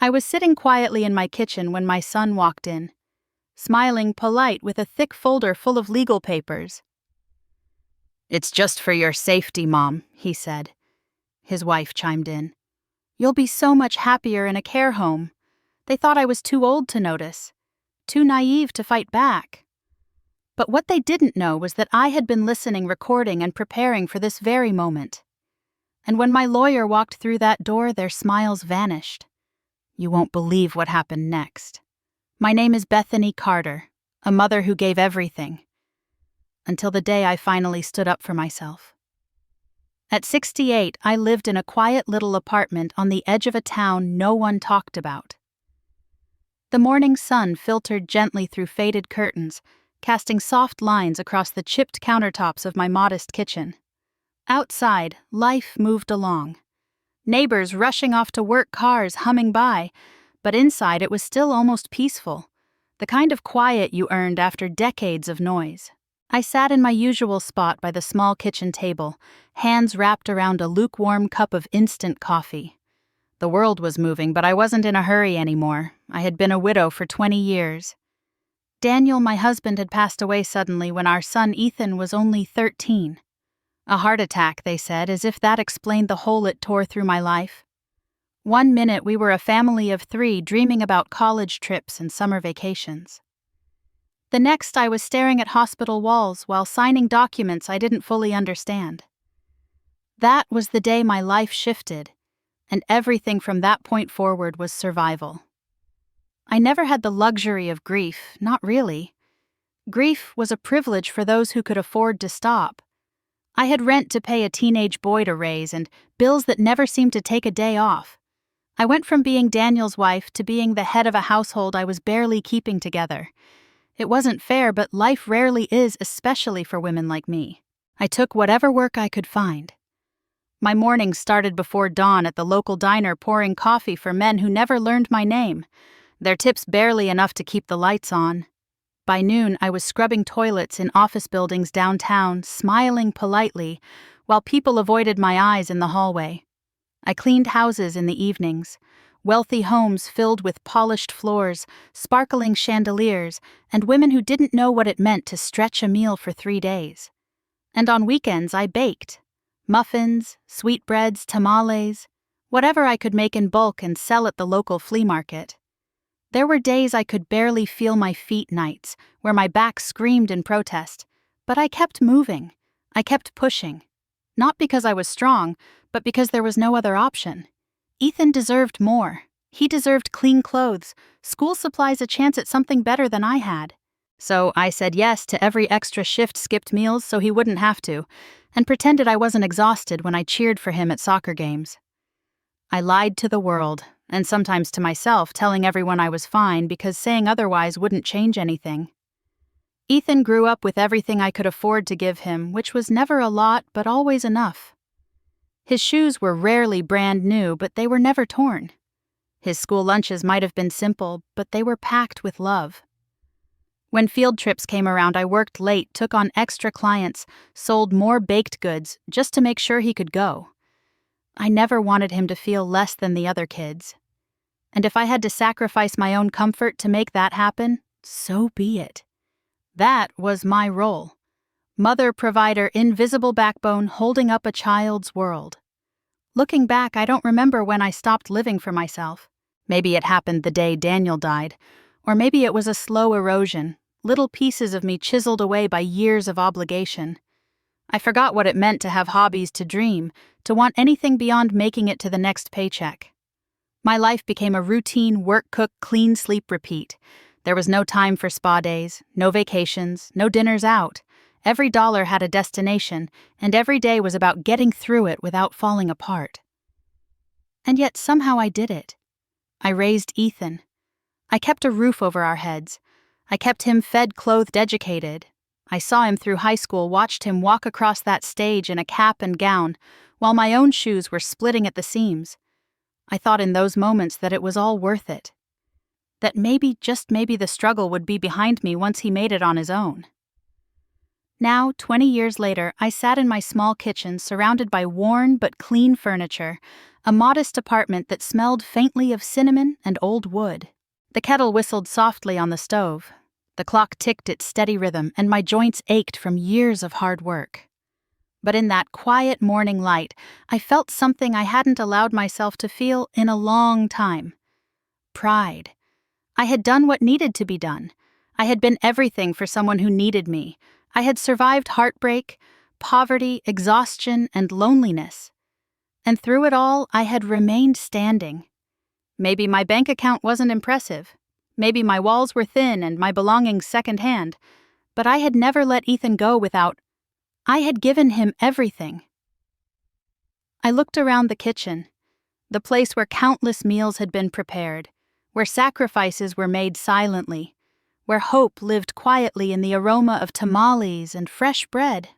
I was sitting quietly in my kitchen when my son walked in, smiling polite with a thick folder full of legal papers. "It's just for your safety, Mom," he said. His wife chimed in. "You'll be so much happier in a care home. They thought I was too old to notice, too naive to fight back." But what they didn't know was that I had been listening, recording, and preparing for this very moment. And when my lawyer walked through that door, their smiles vanished. You won't believe what happened next. My name is Bethany Carter, a mother who gave everything. Until the day I finally stood up for myself. At 68, I lived in a quiet little apartment on the edge of a town no one talked about. The morning sun filtered gently through faded curtains, casting soft lines across the chipped countertops of my modest kitchen. Outside, life moved along. Neighbors rushing off to work, cars humming by, but inside it was still almost peaceful, the kind of quiet you earned after decades of noise. I sat in my usual spot by the small kitchen table, hands wrapped around a lukewarm cup of instant coffee. The world was moving, but I wasn't in a hurry anymore. I had been a widow for 20 years. Daniel, my husband, had passed away suddenly when our son Ethan was only 13. A heart attack, they said, as if that explained the hole it tore through my life. One minute we were a family of 3 dreaming about college trips and summer vacations. The next I was staring at hospital walls while signing documents I didn't fully understand. That was the day my life shifted, and everything from that point forward was survival. I never had the luxury of grief, not really. Grief was a privilege for those who could afford to stop. I had rent to pay a teenage boy to raise and bills that never seemed to take a day off. I went from being Daniel's wife to being the head of a household I was barely keeping together. It wasn't fair, but life rarely is, especially for women like me. I took whatever work I could find. My mornings started before dawn at the local diner pouring coffee for men who never learned my name, their tips barely enough to keep the lights on. By noon, I was scrubbing toilets in office buildings downtown, smiling politely, while people avoided my eyes in the hallway. I cleaned houses in the evenings, wealthy homes filled with polished floors, sparkling chandeliers, and women who didn't know what it meant to stretch a meal for 3 days. And on weekends, I baked. Muffins, sweetbreads, tamales, whatever I could make in bulk and sell at the local flea market. There were days I could barely feel my feet, nights where my back screamed in protest, but I kept moving. I kept pushing. Not because I was strong, but because there was no other option. Ethan deserved more. He deserved clean clothes, school supplies, a chance at something better than I had. So I said yes to every extra shift, skipped meals so he wouldn't have to, and pretended I wasn't exhausted when I cheered for him at soccer games. I lied to the world, and sometimes to myself, telling everyone I was fine because saying otherwise wouldn't change anything. Ethan grew up with everything I could afford to give him, which was never a lot, but always enough. His shoes were rarely brand new, but they were never torn. His school lunches might have been simple, but they were packed with love. When field trips came around, I worked late, took on extra clients, sold more baked goods just to make sure he could go. I never wanted him to feel less than the other kids. And if I had to sacrifice my own comfort to make that happen, so be it. That was my role. Mother, provider, invisible backbone holding up a child's world. Looking back, I don't remember when I stopped living for myself. Maybe it happened the day Daniel died, or maybe it was a slow erosion, little pieces of me chiseled away by years of obligation. I forgot what it meant to have hobbies, to dream, to want anything beyond making it to the next paycheck. My life became a routine work, cook, clean, sleep, repeat. There was no time for spa days, no vacations, no dinners out. Every dollar had a destination, and every day was about getting through it without falling apart. And yet somehow I did it. I raised Ethan. I kept a roof over our heads. I kept him fed, clothed, educated. I saw him through high school, watched him walk across that stage in a cap and gown, while my own shoes were splitting at the seams. I thought in those moments that it was all worth it. That maybe, just maybe, the struggle would be behind me once he made it on his own. Now, 20 years later, I sat in my small kitchen surrounded by worn but clean furniture, a modest apartment that smelled faintly of cinnamon and old wood. The kettle whistled softly on the stove. The clock ticked its steady rhythm, and my joints ached from years of hard work. But in that quiet morning light, I felt something I hadn't allowed myself to feel in a long time. Pride. I had done what needed to be done. I had been everything for someone who needed me. I had survived heartbreak, poverty, exhaustion, and loneliness. And through it all, I had remained standing. Maybe my bank account wasn't impressive. Maybe my walls were thin and my belongings secondhand. But I had never let Ethan go without. I had given him everything. I looked around the kitchen, the place where countless meals had been prepared, where sacrifices were made silently, where hope lived quietly in the aroma of tamales and fresh bread.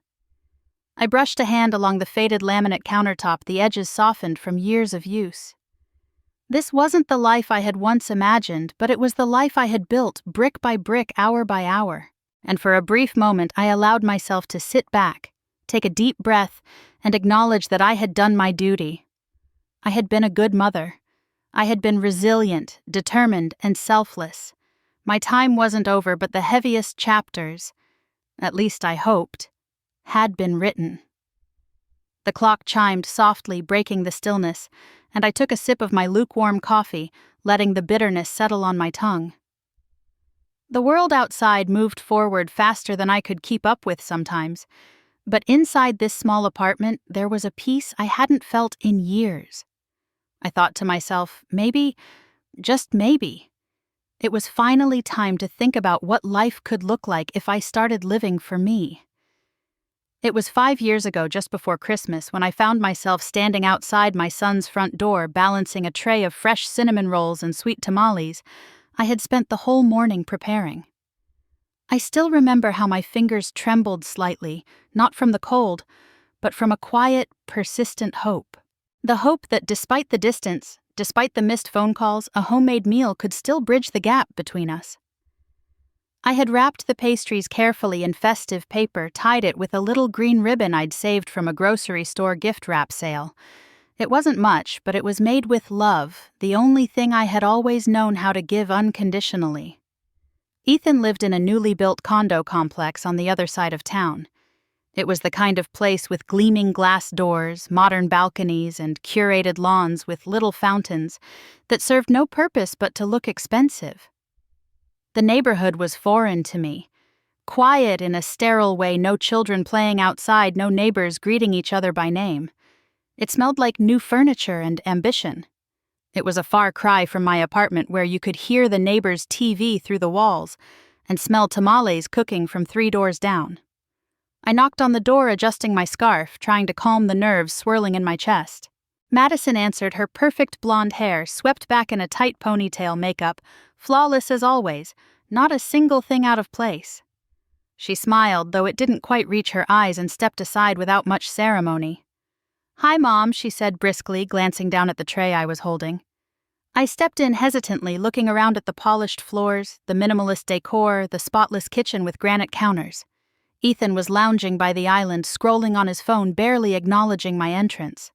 I brushed a hand along the faded laminate countertop, the edges softened from years of use. This wasn't the life I had once imagined, but it was the life I had built, brick by brick, hour by hour. And for a brief moment, I allowed myself to sit back, take a deep breath, and acknowledge that I had done my duty. I had been a good mother. I had been resilient, determined, and selfless. My time wasn't over, but the heaviest chapters, at least I hoped, had been written. The clock chimed softly, breaking the stillness, and I took a sip of my lukewarm coffee, letting the bitterness settle on my tongue. The world outside moved forward faster than I could keep up with sometimes, but inside this small apartment there was a peace I hadn't felt in years. I thought to myself, maybe, just maybe, it was finally time to think about what life could look like if I started living for me. It was 5 years ago, just before Christmas, when I found myself standing outside my son's front door balancing a tray of fresh cinnamon rolls and sweet tamales I had spent the whole morning preparing. I still remember how my fingers trembled slightly, not from the cold, but from a quiet, persistent hope. The hope that despite the distance, despite the missed phone calls, a homemade meal could still bridge the gap between us. I had wrapped the pastries carefully in festive paper, tied it with a little green ribbon I'd saved from a grocery store gift wrap sale. It wasn't much, but it was made with love, the only thing I had always known how to give unconditionally. Ethan lived in a newly built condo complex on the other side of town. It was the kind of place with gleaming glass doors, modern balconies, and curated lawns with little fountains that served no purpose but to look expensive. The neighborhood was foreign to me. Quiet in a sterile way, no children playing outside, no neighbors greeting each other by name. It smelled like new furniture and ambition. It was a far cry from my apartment where you could hear the neighbor's TV through the walls and smell tamales cooking from 3 doors down. I knocked on the door, adjusting my scarf, trying to calm the nerves swirling in my chest. Madison answered, her perfect blonde hair swept back in a tight ponytail, makeup flawless as always, not a single thing out of place. She smiled, though it didn't quite reach her eyes, and stepped aside without much ceremony. "Hi, Mom," she said briskly, glancing down at the tray I was holding. I stepped in hesitantly, looking around at the polished floors, the minimalist decor, the spotless kitchen with granite counters. Ethan was lounging by the island, scrolling on his phone, barely acknowledging my entrance.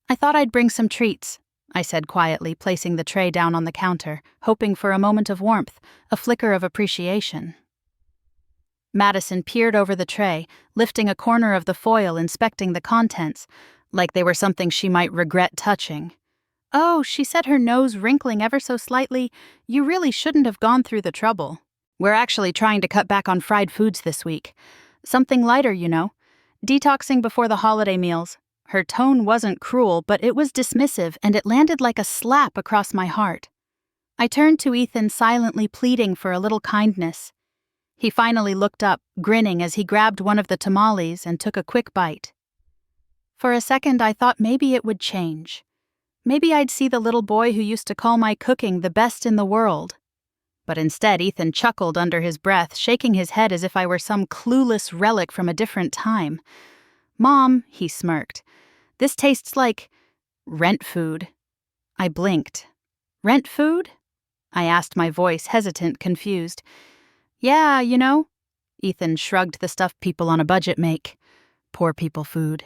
"I thought I'd bring some treats," I said quietly, placing the tray down on the counter, hoping for a moment of warmth, a flicker of appreciation. Madison peered over the tray, lifting a corner of the foil, inspecting the contents, like they were something she might regret touching. "Oh," she said, her nose wrinkling ever so slightly, "you really shouldn't have gone through the trouble. We're actually trying to cut back on fried foods this week. Something lighter, you know. Detoxing before the holiday meals." Her tone wasn't cruel, but it was dismissive, and it landed like a slap across my heart. I turned to Ethan, silently pleading for a little kindness. He finally looked up, grinning as he grabbed one of the tamales and took a quick bite. For a second, I thought maybe it would change. Maybe I'd see the little boy who used to call my cooking the best in the world. But instead, Ethan chuckled under his breath, shaking his head as if I were some clueless relic from a different time. "Mom," he smirked, "this tastes like rent food." I blinked. "Rent food?" I asked, my voice hesitant, confused. "Yeah, you know." Ethan shrugged. The stuff people on a budget make. Poor people food.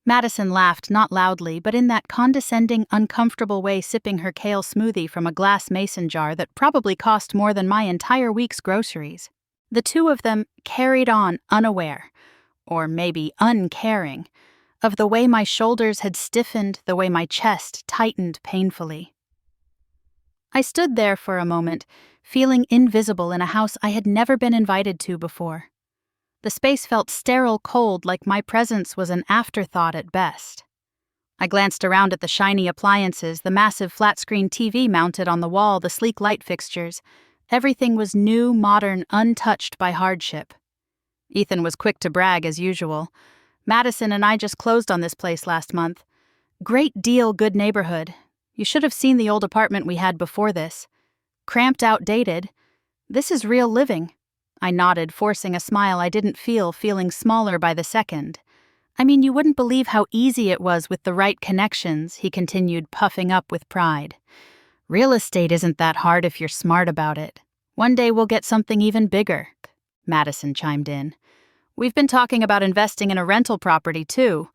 Madison laughed, not loudly, but in that condescending, uncomfortable way, sipping her kale smoothie from a glass mason jar that probably cost more than my entire week's groceries. The two of them carried on unaware, or maybe uncaring, of the way my shoulders had stiffened, the way my chest tightened painfully. I stood there for a moment, feeling invisible in a house I had never been invited to before. The space felt sterile cold, like my presence was an afterthought at best. I glanced around at the shiny appliances, the massive flat-screen TV mounted on the wall, the sleek light fixtures. Everything was new, modern, untouched by hardship. Ethan was quick to brag as usual. Madison and I just closed on this place last month. Great deal, good neighborhood. You should have seen the old apartment we had before this. Cramped, outdated. This is real living. I nodded, forcing a smile I didn't feel, feeling smaller by the second. I mean, you wouldn't believe how easy it was with the right connections, he continued, puffing up with pride. Real estate isn't that hard if you're smart about it. One day we'll get something even bigger, Madison chimed in. We've been talking about investing in a rental property, too.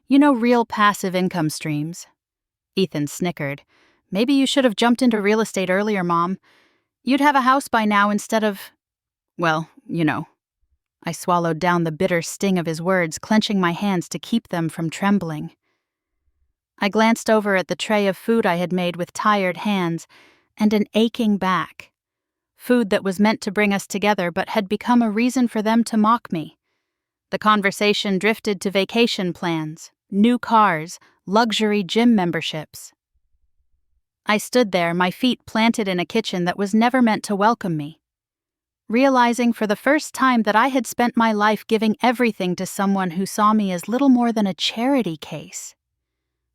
You know, real passive income streams. Ethan snickered. Maybe you should have jumped into real estate earlier, Mom. You'd have a house by now instead of... Well, you know. I swallowed down the bitter sting of his words, clenching my hands to keep them from trembling. I glanced over at the tray of food I had made with tired hands and an aching back. Food that was meant to bring us together but had become a reason for them to mock me. The conversation drifted to vacation plans, new cars, luxury gym memberships. I stood there, my feet planted in a kitchen that was never meant to welcome me, realizing for the first time that I had spent my life giving everything to someone who saw me as little more than a charity case.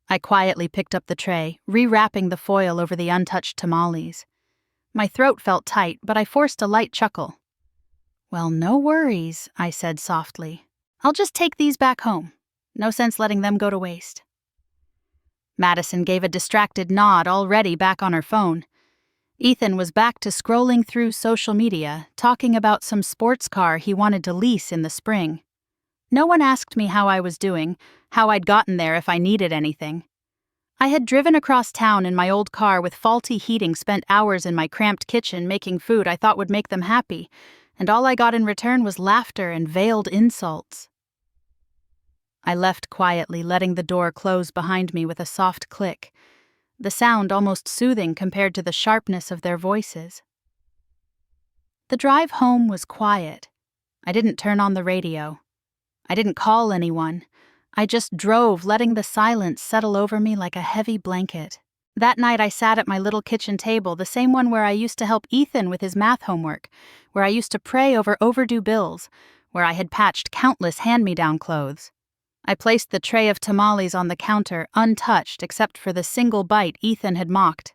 I quietly picked up the tray, rewrapping the foil over the untouched tamales. My throat felt tight, but I forced a light chuckle. Well, no worries, I said softly. I'll just take these back home. No sense letting them go to waste. Madison gave a distracted nod, already back on her phone. Ethan was back to scrolling through social media, talking about some sports car he wanted to lease in the spring. No one asked me how I was doing, how I'd gotten there if I needed anything. I had driven across town in my old car with faulty heating, spent hours in my cramped kitchen making food I thought would make them happy, and all I got in return was laughter and veiled insults. I left quietly, letting the door close behind me with a soft click, the sound almost soothing compared to the sharpness of their voices. The drive home was quiet. I didn't turn on the radio. I didn't call anyone. I just drove, letting the silence settle over me like a heavy blanket. That night I sat at my little kitchen table, the same one where I used to help Ethan with his math homework, where I used to pray over overdue bills, where I had patched countless hand-me-down clothes. I placed the tray of tamales on the counter, untouched except for the single bite Ethan had mocked.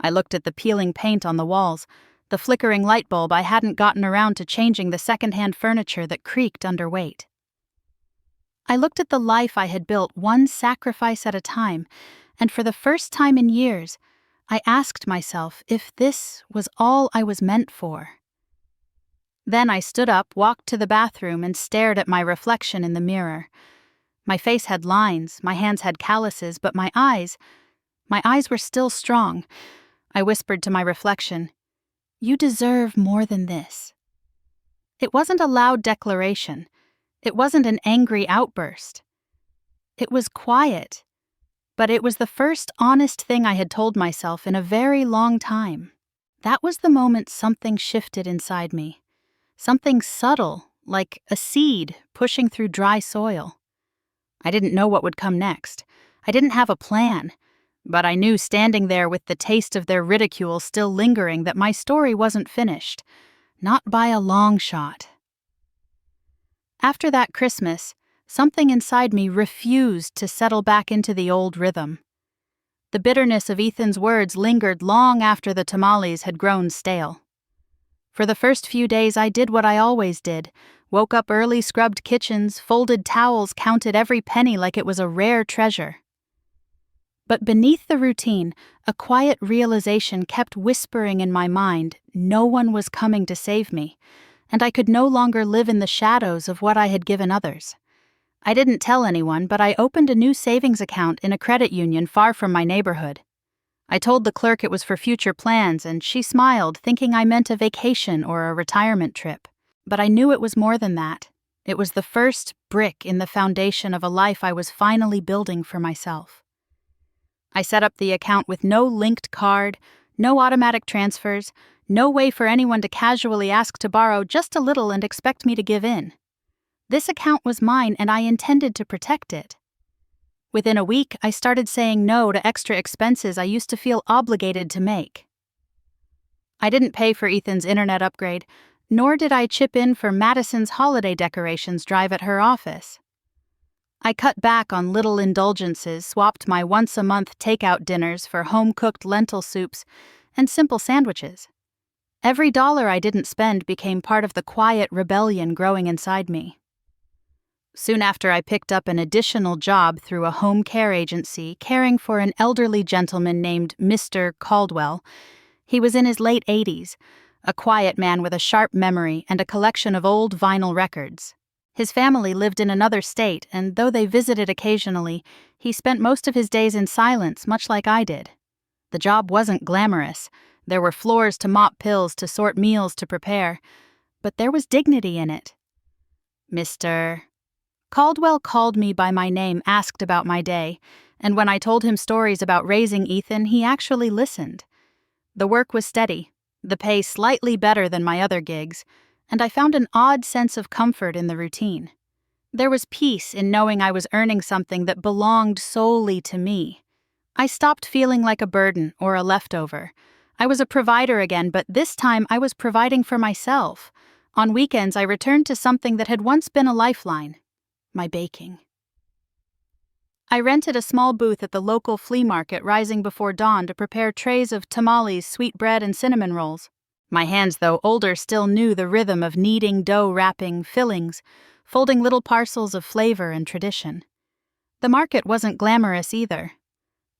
I looked at the peeling paint on the walls, the flickering light bulb I hadn't gotten around to changing, the second-hand furniture that creaked under weight. I looked at the life I had built, one sacrifice at a time, and for the first time in years, I asked myself if this was all I was meant for. Then I stood up, walked to the bathroom, and stared at my reflection in the mirror. My face had lines, my hands had calluses, but my eyes were still strong. I whispered to my reflection, "You deserve more than this." It wasn't a loud declaration. It wasn't an angry outburst. It was quiet, but it was the first honest thing I had told myself in a very long time. That was the moment something shifted inside me. Something subtle, like a seed pushing through dry soil. I didn't know what would come next. I didn't have a plan, but I knew, standing there with the taste of their ridicule still lingering, that my story wasn't finished. Not by a long shot. After that Christmas, something inside me refused to settle back into the old rhythm. The bitterness of Ethan's words lingered long after the tamales had grown stale. For the first few days I did what I always did, woke up early, scrubbed kitchens, folded towels, counted every penny like it was a rare treasure. But beneath the routine, a quiet realization kept whispering in my mind no one was coming to save me, and I could no longer live in the shadows of what I had given others. I didn't tell anyone, but I opened a new savings account in a credit union far from my neighborhood. I told the clerk it was for future plans, and she smiled, thinking I meant a vacation or a retirement trip. But I knew it was more than that. It was the first brick in the foundation of a life I was finally building for myself. I set up the account with no linked card, no automatic transfers, no way for anyone to casually ask to borrow just a little and expect me to give in. This account was mine, and I intended to protect it. Within a week, I started saying no to extra expenses I used to feel obligated to make. I didn't pay for Ethan's internet upgrade, nor did I chip in for Madison's holiday decorations drive at her office. I cut back on little indulgences, swapped my once-a-month takeout dinners for home-cooked lentil soups and simple sandwiches. Every dollar I didn't spend became part of the quiet rebellion growing inside me. Soon after, I picked up an additional job through a home care agency caring for an elderly gentleman named Mr. Caldwell. He was in his late 80s, a quiet man with a sharp memory and a collection of old vinyl records. His family lived in another state, and though they visited occasionally, he spent most of his days in silence, much like I did. The job wasn't glamorous. There were floors to mop pills, to sort meals to prepare, but there was dignity in it. Mr. Caldwell called me by my name, asked about my day, and when I told him stories about raising Ethan, he actually listened. The work was steady, the pay slightly better than my other gigs, and I found an odd sense of comfort in the routine. There was peace in knowing I was earning something that belonged solely to me. I stopped feeling like a burden or a leftover. I was a provider again, but this time I was providing for myself. On weekends, I returned to something that had once been a lifeline: my baking. I rented a small booth at the local flea market rising before dawn to prepare trays of tamales, sweet bread, and cinnamon rolls. My hands, though older, still knew the rhythm of kneading, dough wrapping, fillings, folding little parcels of flavor and tradition. The market wasn't glamorous either.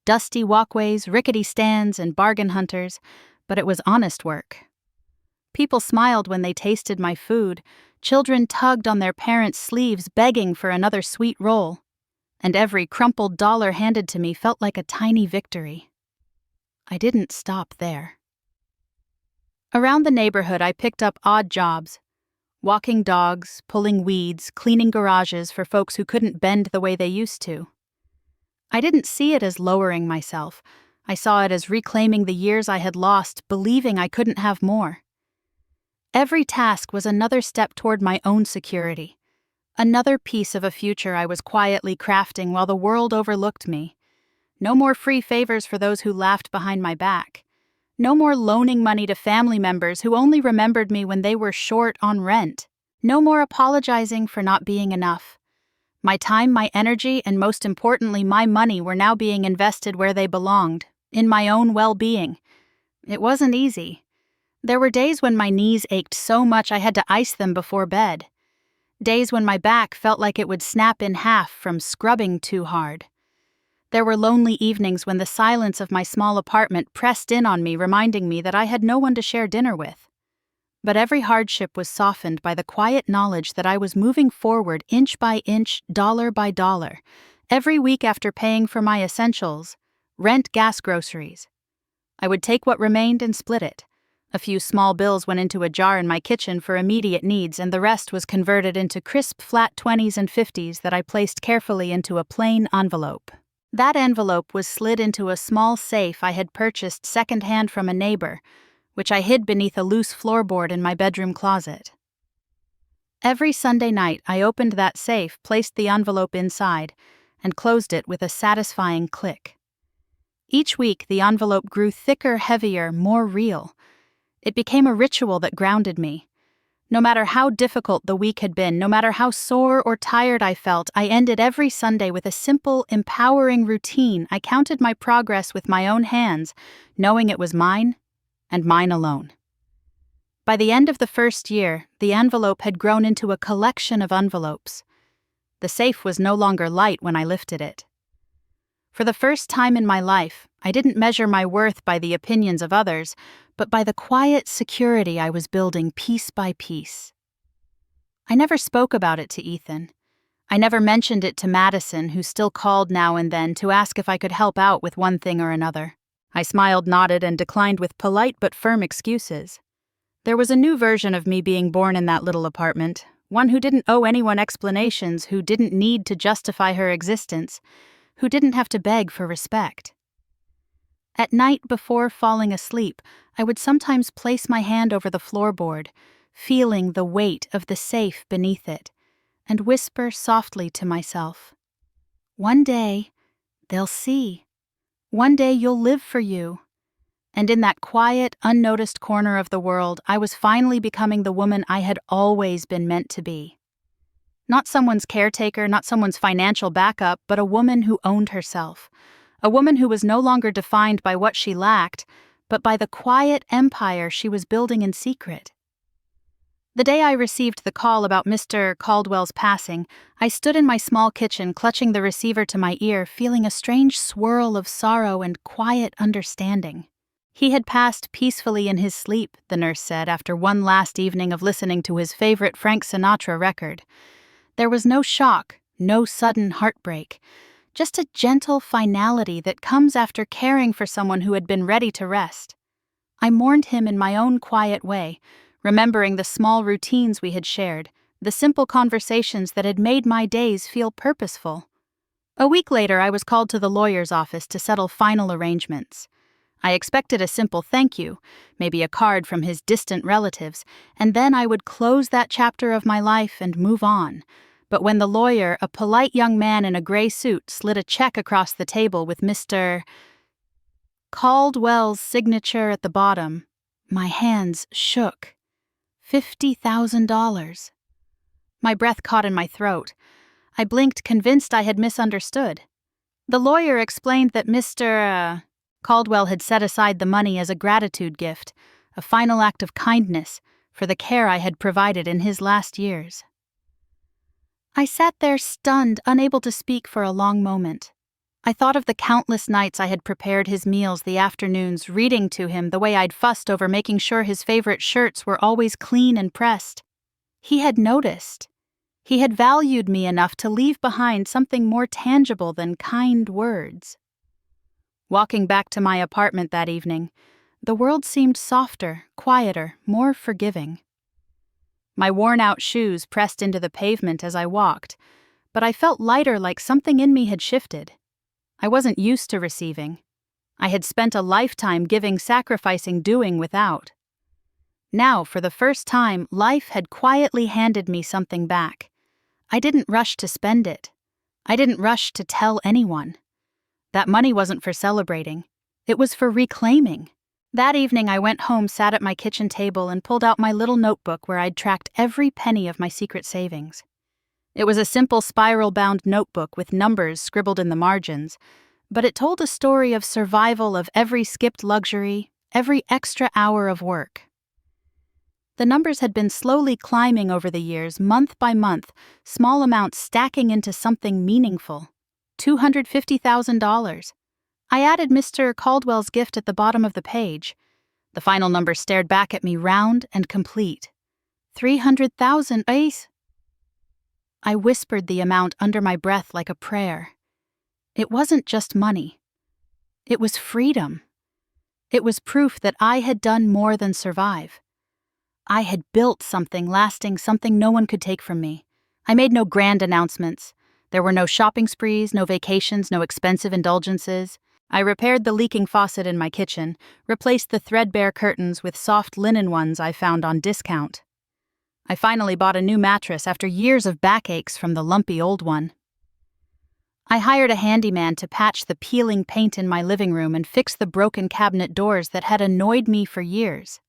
Dusty walkways, rickety stands, and bargain hunters, but it was honest work. People smiled when they tasted my food. Children tugged on their parents' sleeves, begging for another sweet roll. And every crumpled dollar handed to me felt like a tiny victory. I didn't stop there. Around the neighborhood, I picked up odd jobs: walking dogs, pulling weeds, cleaning garages for folks who couldn't bend the way they used to. I didn't see it as lowering myself. I saw it as reclaiming the years I had lost, believing I couldn't have more. Every task was another step toward my own security, another piece of a future I was quietly crafting while the world overlooked me. No more free favors for those who laughed behind my back. No more loaning money to family members who only remembered me when they were short on rent. No more apologizing for not being enough. My time, my energy, and most importantly, my money were now being invested where they belonged, in my own well-being. It wasn't easy. There were days when my knees ached so much I had to ice them before bed. Days when my back felt like it would snap in half from scrubbing too hard. There were lonely evenings when the silence of my small apartment pressed in on me, reminding me that I had no one to share dinner with. But every hardship was softened by the quiet knowledge that I was moving forward inch by inch, dollar by dollar, every week after paying for my essentials: rent, gas, groceries. I would take what remained and split it. A few small bills went into a jar in my kitchen for immediate needs, and the rest was converted into crisp flat 20s and 50s that I placed carefully into a plain envelope. That envelope was slid into a small safe I had purchased secondhand from a neighbor, which I hid beneath a loose floorboard in my bedroom closet. Every Sunday night, I opened that safe, placed the envelope inside, and closed it with a satisfying click. Each week, the envelope grew thicker, heavier, more real. It became a ritual that grounded me. No matter how difficult the week had been, no matter how sore or tired I felt, I ended every Sunday with a simple, empowering routine. I counted my progress with my own hands, knowing it was mine and mine alone. By the end of the first year, the envelope had grown into a collection of envelopes. The safe was no longer light when I lifted it. For the first time in my life, I didn't measure my worth by the opinions of others, but by the quiet security I was building piece by piece. I never spoke about it to Ethan. I never mentioned it to Madison, who still called now and then to ask if I could help out with one thing or another. I smiled, nodded, and declined with polite but firm excuses. There was a new version of me being born in that little apartment, one who didn't owe anyone explanations, who didn't need to justify her existence, who didn't have to beg for respect. At night before falling asleep, I would sometimes place my hand over the floorboard, feeling the weight of the safe beneath it, and whisper softly to myself, "One day, they'll see. One day you'll live for you." And in that quiet, unnoticed corner of the world, I was finally becoming the woman I had always been meant to be. Not someone's caretaker, not someone's financial backup, but a woman who owned herself. A woman who was no longer defined by what she lacked, but by the quiet empire she was building in secret. The day I received the call about Mr. Caldwell's passing, I stood in my small kitchen, clutching the receiver to my ear, feeling a strange swirl of sorrow and quiet understanding. He had passed peacefully in his sleep, the nurse said, after one last evening of listening to his favorite Frank Sinatra record. There was no shock, no sudden heartbreak, just a gentle finality that comes after caring for someone who had been ready to rest. I mourned him in my own quiet way, remembering the small routines we had shared, the simple conversations that had made my days feel purposeful. A week later, I was called to the lawyer's office to settle final arrangements. I expected a simple thank you, maybe a card from his distant relatives, and then I would close that chapter of my life and move on. But when the lawyer, a polite young man in a gray suit, slid a check across the table with Mr. Caldwell's signature at the bottom, my hands shook. $50,000. My breath caught in my throat. I blinked, convinced I had misunderstood. The lawyer explained that Mr. Caldwell had set aside the money as a gratitude gift, a final act of kindness for the care I had provided in his last years. I sat there stunned, unable to speak for a long moment. I thought of the countless nights I had prepared his meals, the afternoons, reading to him, the way I'd fussed over making sure his favorite shirts were always clean and pressed. He had noticed. He had valued me enough to leave behind something more tangible than kind words. Walking back to my apartment that evening, the world seemed softer, quieter, more forgiving. My worn-out shoes pressed into the pavement as I walked, but I felt lighter, like something in me had shifted. I wasn't used to receiving. I had spent a lifetime giving, sacrificing, doing without. Now, for the first time, life had quietly handed me something back. I didn't rush to spend it. I didn't rush to tell anyone. That money wasn't for celebrating. It was for reclaiming. That evening I went home, sat at my kitchen table, and pulled out my little notebook where I'd tracked every penny of my secret savings. It was a simple spiral-bound notebook with numbers scribbled in the margins, but it told a story of survival, of every skipped luxury, every extra hour of work. The numbers had been slowly climbing over the years, month by month, small amounts stacking into something meaningful. $250,000. I added Mr. Caldwell's gift at the bottom of the page. The final number stared back at me, round and complete. 300,000. I whispered the amount under my breath like a prayer. It wasn't just money. It was freedom. It was proof that I had done more than survive. I had built something lasting, something no one could take from me. I made no grand announcements. There were no shopping sprees, no vacations, no expensive indulgences. I repaired the leaking faucet in my kitchen, replaced the threadbare curtains with soft linen ones I found on discount. I finally bought a new mattress after years of backaches from the lumpy old one. I hired a handyman to patch the peeling paint in my living room and fix the broken cabinet doors that had annoyed me for years.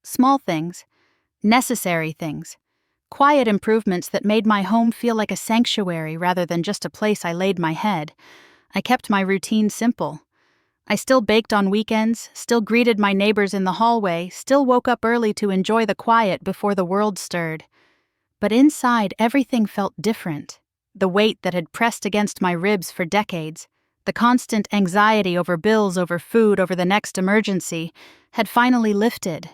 Small things, necessary things, quiet improvements that made my home feel like a sanctuary rather than just a place I laid my head. I kept my routine simple. I still baked on weekends, still greeted my neighbors in the hallway, still woke up early to enjoy the quiet before the world stirred. But inside, everything felt different. The weight that had pressed against my ribs for decades, the constant anxiety over bills, over food, over the next emergency, had finally lifted.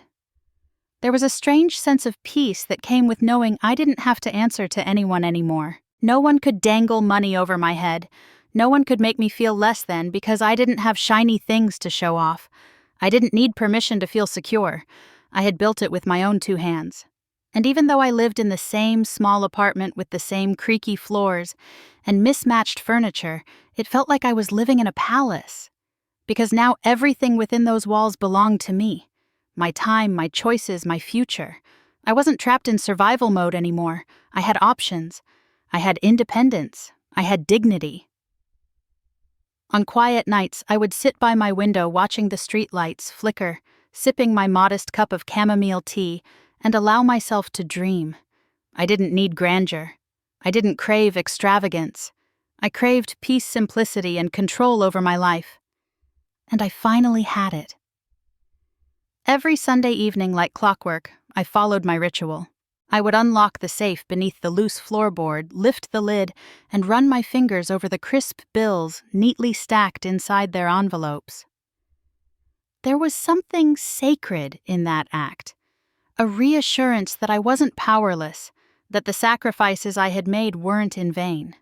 There was a strange sense of peace that came with knowing I didn't have to answer to anyone anymore. No one could dangle money over my head. No one could make me feel less than because I didn't have shiny things to show off. I didn't need permission to feel secure. I had built it with my own 2 hands. And even though I lived in the same small apartment with the same creaky floors and mismatched furniture, it felt like I was living in a palace. Because now everything within those walls belonged to me. My time, my choices, my future. I wasn't trapped in survival mode anymore. I had options. I had independence. I had dignity. On quiet nights, I would sit by my window watching the street lights flicker, sipping my modest cup of chamomile tea, and allow myself to dream. I didn't need grandeur. I didn't crave extravagance. I craved peace, simplicity, and control over my life. And I finally had it. Every Sunday evening, like clockwork, I followed my ritual. I would unlock the safe beneath the loose floorboard, lift the lid, and run my fingers over the crisp bills neatly stacked inside their envelopes. There was something sacred in that act, a reassurance that I wasn't powerless, that the sacrifices I had made weren't in vain.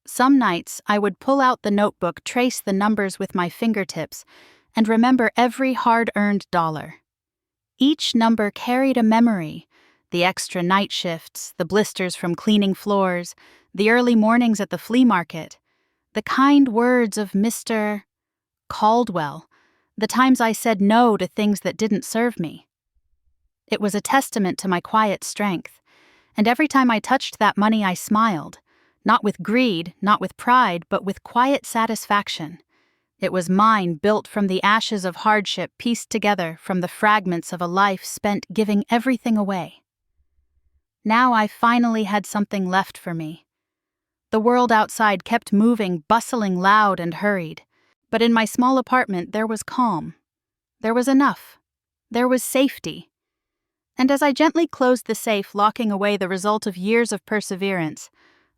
Some nights, I would pull out the notebook, trace the numbers with my fingertips, and remember every hard-earned dollar. Each number carried a memory: the extra night shifts, the blisters from cleaning floors, the early mornings at the flea market, the kind words of Mr. Caldwell, the times I said no to things that didn't serve me. It was a testament to my quiet strength, and every time I touched that money I smiled, not with greed, not with pride, but with quiet satisfaction. It was mine, built from the ashes of hardship, pieced together from the fragments of a life spent giving everything away. Now I finally had something left for me. The world outside kept moving, bustling, loud and hurried. But in my small apartment there was calm. There was enough. There was safety. And as I gently closed the safe, locking away the result of years of perseverance,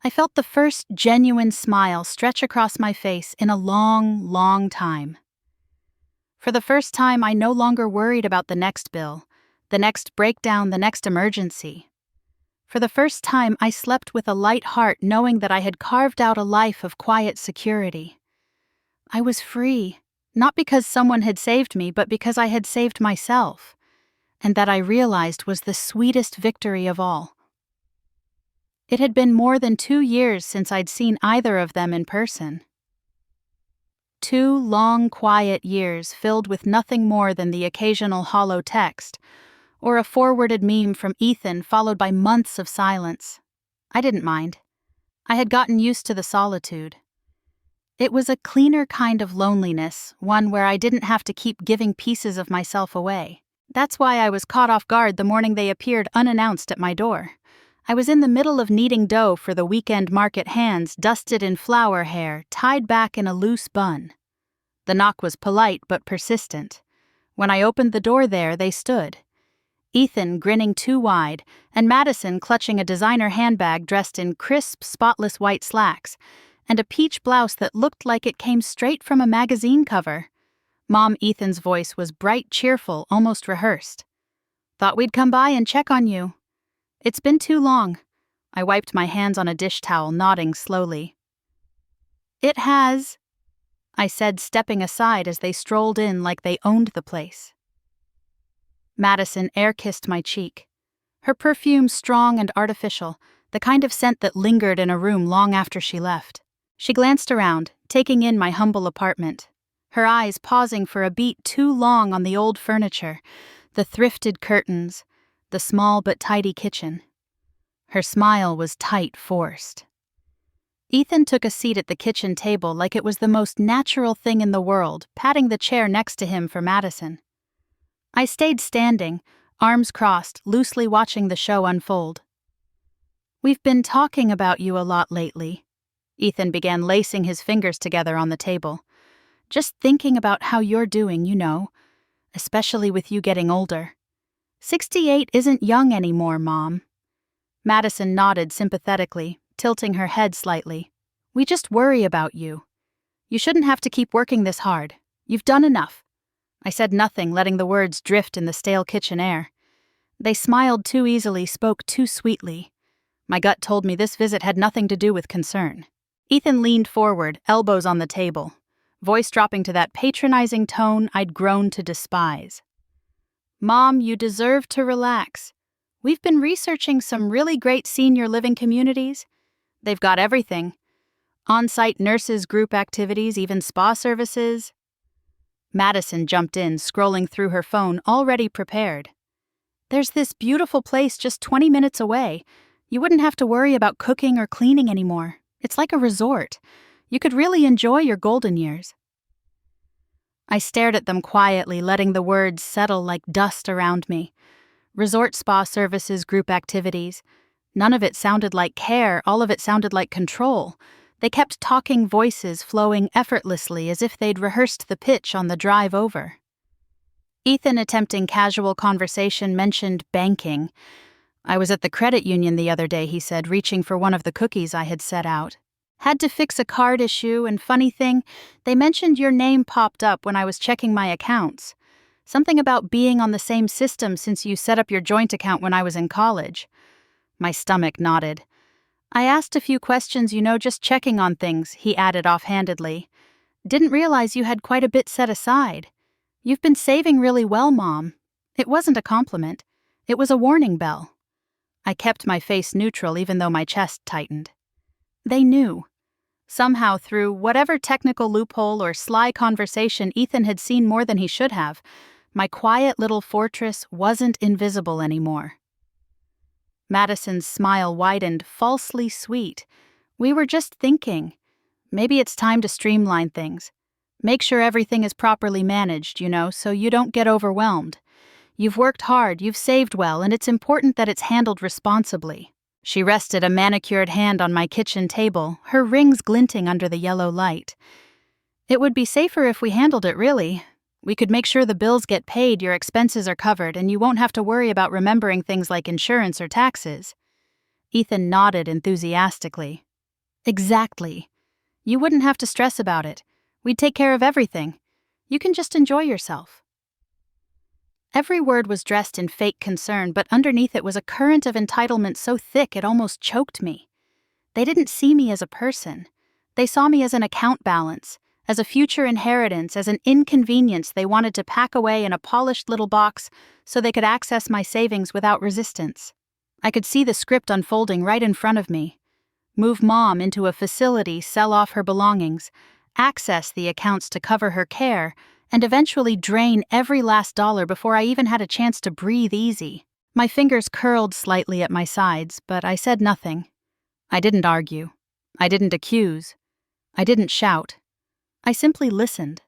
I felt the first genuine smile stretch across my face in a long, long time. For the first time, I no longer worried about the next bill, the next breakdown, the next emergency. For the first time, I slept with a light heart, knowing that I had carved out a life of quiet security. I was free, not because someone had saved me, but because I had saved myself, and that I realized was the sweetest victory of all. It had been more than 2 years since I'd seen either of them in person. 2 long, quiet years filled with nothing more than the occasional hollow text, or a forwarded meme from Ethan followed by months of silence. I didn't mind. I had gotten used to the solitude. It was a cleaner kind of loneliness, one where I didn't have to keep giving pieces of myself away. That's why I was caught off guard the morning they appeared unannounced at my door. I was in the middle of kneading dough for the weekend market, hands dusted in flour hair, tied back in a loose bun. The knock was polite but persistent. When I opened the door there, they stood. Ethan grinning too wide, and Madison clutching a designer handbag dressed in crisp, spotless white slacks, and a peach blouse that looked like it came straight from a magazine cover. Mom Ethan's voice was bright, cheerful, almost rehearsed. "Thought we'd come by and check on you. It's been too long." I wiped my hands on a dish towel, nodding slowly. "It has," I said, stepping aside as they strolled in like they owned the place. Madison air-kissed my cheek. Her perfume strong and artificial, the kind of scent that lingered in a room long after she left. She glanced around, taking in my humble apartment, her eyes pausing for a beat too long on the old furniture, the thrifted curtains, the small but tidy kitchen. Her smile was tight, forced. Ethan took a seat at the kitchen table like it was the most natural thing in the world, patting the chair next to him for Madison. I stayed standing, arms crossed, loosely watching the show unfold. "We've been talking about you a lot lately." Ethan began lacing his fingers together on the table. "Just thinking about how you're doing, especially with you getting older. 68 isn't young anymore, Mom." Madison nodded sympathetically, tilting her head slightly. "We just worry about you. You shouldn't have to keep working this hard. You've done enough." I said nothing, letting the words drift in the stale kitchen air. They smiled too easily, spoke too sweetly. My gut told me this visit had nothing to do with concern. Ethan leaned forward, elbows on the table, voice dropping to that patronizing tone I'd grown to despise. "Mom, you deserve to relax. We've been researching some really great senior living communities. They've got everything. On-site nurses, group activities, even spa services." Madison jumped in, scrolling through her phone, already prepared. "There's this beautiful place just 20 minutes away. You wouldn't have to worry about cooking or cleaning anymore. It's like a resort. You could really enjoy your golden years." I stared at them quietly, letting the words settle like dust around me. Resort spa services, group activities. None of it sounded like care, all of it sounded like control. They kept talking, voices flowing effortlessly as if they'd rehearsed the pitch on the drive over. Ethan, attempting casual conversation, mentioned banking. "I was at the credit union the other day," he said, reaching for one of the cookies I had set out. "Had to fix a card issue, and funny thing, they mentioned your name popped up when I was checking my accounts. Something about being on the same system since you set up your joint account when I was in college." My stomach nodded. "I asked a few questions, just checking on things," he added offhandedly. "Didn't realize you had quite a bit set aside. You've been saving really well, Mom." It wasn't a compliment. It was a warning bell. I kept my face neutral even though my chest tightened. They knew. Somehow, through whatever technical loophole or sly conversation, Ethan had seen more than he should have. My quiet little fortress wasn't invisible anymore. Madison's smile widened, falsely sweet. "We were just thinking. Maybe it's time to streamline things. Make sure everything is properly managed, so you don't get overwhelmed. You've worked hard, you've saved well, and it's important that it's handled responsibly." She rested a manicured hand on my kitchen table, her rings glinting under the yellow light. "It would be safer if we handled it, really. We could make sure the bills get paid, your expenses are covered, and you won't have to worry about remembering things like insurance or taxes." Ethan nodded enthusiastically. "Exactly. You wouldn't have to stress about it. We'd take care of everything. You can just enjoy yourself." Every word was dressed in fake concern, but underneath it was a current of entitlement so thick it almost choked me. They didn't see me as a person. They saw me as an account balance, as a future inheritance, as an inconvenience they wanted to pack away in a polished little box so they could access my savings without resistance. I could see the script unfolding right in front of me. Move Mom into a facility, sell off her belongings, access the accounts to cover her care, and eventually drain every last dollar before I even had a chance to breathe easy. My fingers curled slightly at my sides, but I said nothing. I didn't argue. I didn't accuse. I didn't shout. I simply listened.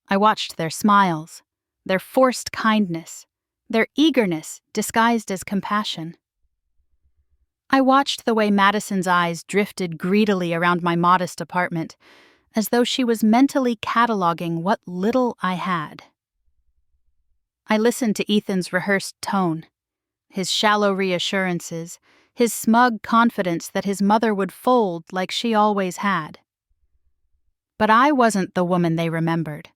I watched their smiles, their forced kindness, their eagerness disguised as compassion. I watched the way Madison's eyes drifted greedily around my modest apartment, as though she was mentally cataloging what little I had. I listened to Ethan's rehearsed tone, his shallow reassurances, his smug confidence that his mother would fold like she always had. But I wasn't the woman they remembered.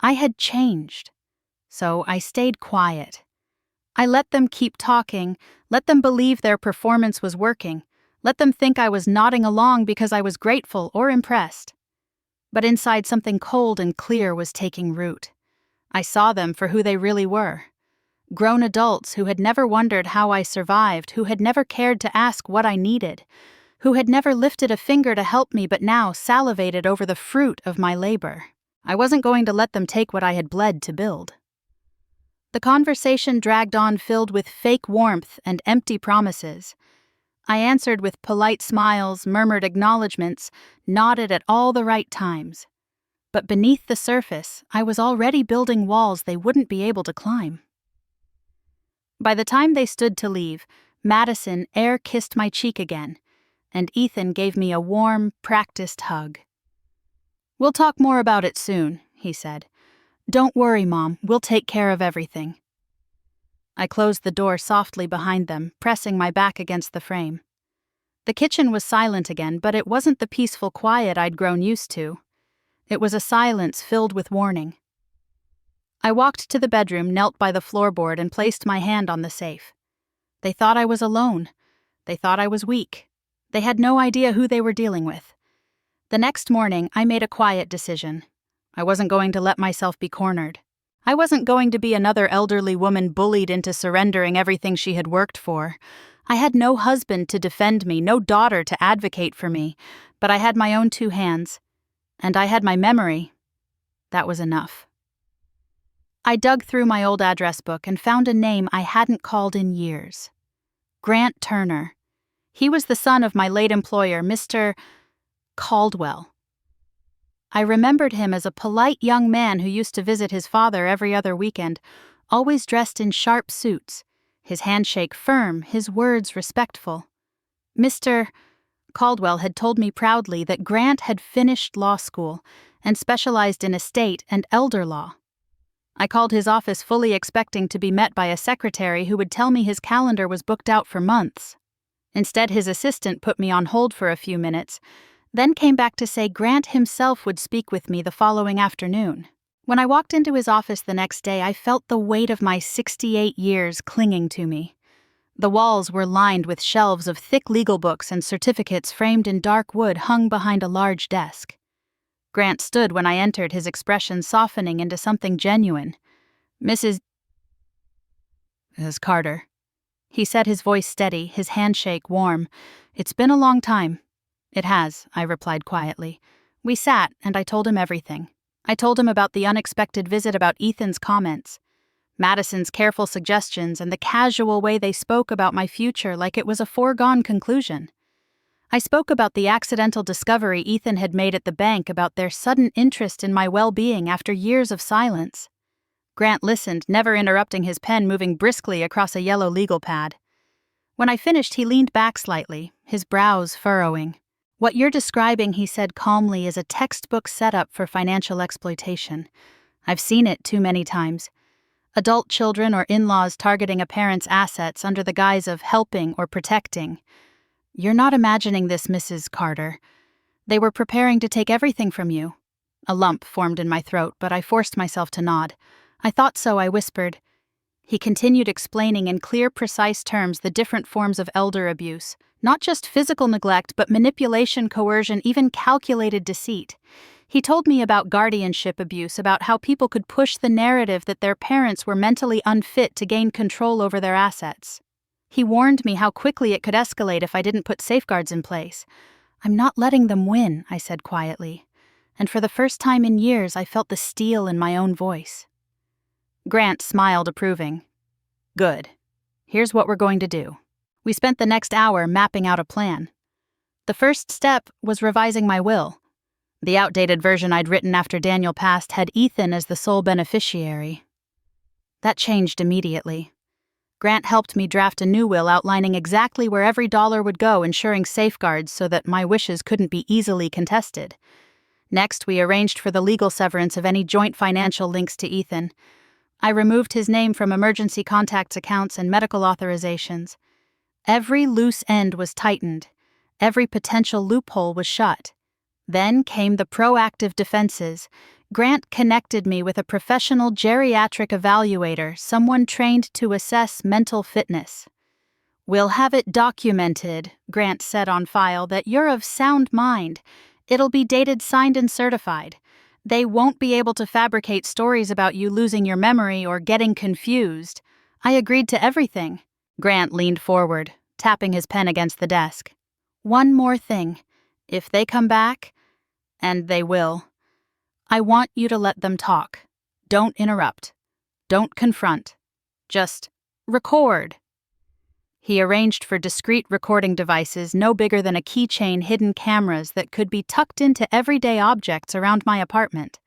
I had changed, so I stayed quiet. I let them keep talking, let them believe their performance was working, let them think I was nodding along because I was grateful or impressed. But inside, something cold and clear was taking root. I saw them for who they really were. Grown adults who had never wondered how I survived, who had never cared to ask what I needed, who had never lifted a finger to help me but now salivated over the fruit of my labor. I wasn't going to let them take what I had bled to build. The conversation dragged on, filled with fake warmth and empty promises. I answered with polite smiles, murmured acknowledgments, nodded at all the right times. But beneath the surface, I was already building walls they wouldn't be able to climb. By the time they stood to leave, Madison air-kissed my cheek again, and Ethan gave me a warm, practiced hug. "We'll talk more about it soon," he said. "Don't worry, Mom, we'll take care of everything." I closed the door softly behind them, pressing my back against the frame. The kitchen was silent again, but it wasn't the peaceful quiet I'd grown used to. It was a silence filled with warning. I walked to the bedroom, knelt by the floorboard, and placed my hand on the safe. They thought I was alone. They thought I was weak. They had no idea who they were dealing with. The next morning, I made a quiet decision. I wasn't going to let myself be cornered. I wasn't going to be another elderly woman bullied into surrendering everything she had worked for. I had no husband to defend me, no daughter to advocate for me, but I had my own 2 hands. And I had my memory. That was enough. I dug through my old address book and found a name I hadn't called in years. Grant Turner. He was the son of my late employer, Mr. Caldwell. I remembered him as a polite young man who used to visit his father every other weekend, always dressed in sharp suits, his handshake firm, his words respectful. Mr. Caldwell had told me proudly that Grant had finished law school and specialized in estate and elder law. I called his office fully expecting to be met by a secretary who would tell me his calendar was booked out for months. Instead, his assistant put me on hold for a few minutes, then came back to say Grant himself would speak with me the following afternoon. When I walked into his office the next day, I felt the weight of my 68 years clinging to me. The walls were lined with shelves of thick legal books and certificates framed in dark wood hung behind a large desk. Grant stood when I entered, his expression softening into something genuine. Mrs. Carter. He said, his voice steady, his handshake warm. It's been a long time. It has, I replied quietly. We sat, and I told him everything. I told him about the unexpected visit, about Ethan's comments, Madison's careful suggestions, and the casual way they spoke about my future like it was a foregone conclusion. I spoke about the accidental discovery Ethan had made at the bank, about their sudden interest in my well-being after years of silence. Grant listened, never interrupting, his pen moving briskly across a yellow legal pad. When I finished, he leaned back slightly, his brows furrowing. What you're describing, he said calmly, is a textbook setup for financial exploitation. I've seen it too many times. Adult children or in-laws targeting a parent's assets under the guise of helping or protecting. You're not imagining this, Mrs. Carter. They were preparing to take everything from you. A lump formed in my throat, but I forced myself to nod. I thought so, I whispered. He continued explaining in clear, precise terms the different forms of elder abuse, not just physical neglect, but manipulation, coercion, even calculated deceit. He told me about guardianship abuse, about how people could push the narrative that their parents were mentally unfit to gain control over their assets. He warned me how quickly it could escalate if I didn't put safeguards in place. I'm not letting them win, I said quietly. And for the first time in years, I felt the steel in my own voice. Grant smiled, approving. Good. Here's what we're going to do. We spent the next hour mapping out a plan. The first step was revising my will. The outdated version I'd written after Daniel passed had Ethan as the sole beneficiary. That changed immediately. Grant helped me draft a new will outlining exactly where every dollar would go, ensuring safeguards so that my wishes couldn't be easily contested. Next, we arranged for the legal severance of any joint financial links to Ethan. I removed his name from emergency contacts accounts and medical authorizations. Every loose end was tightened. Every potential loophole was shut. Then came the proactive defenses. Grant connected me with a professional geriatric evaluator, someone trained to assess mental fitness. We'll have it documented, Grant said on file, that you're of sound mind. It'll be dated, signed, and certified. They won't be able to fabricate stories about you losing your memory or getting confused. I agreed to everything. Grant leaned forward, tapping his pen against the desk. One more thing. If they come back, and they will, I want you to let them talk. Don't interrupt. Don't confront. Just record. He arranged for discreet recording devices no bigger than a keychain, hidden cameras that could be tucked into everyday objects around my apartment.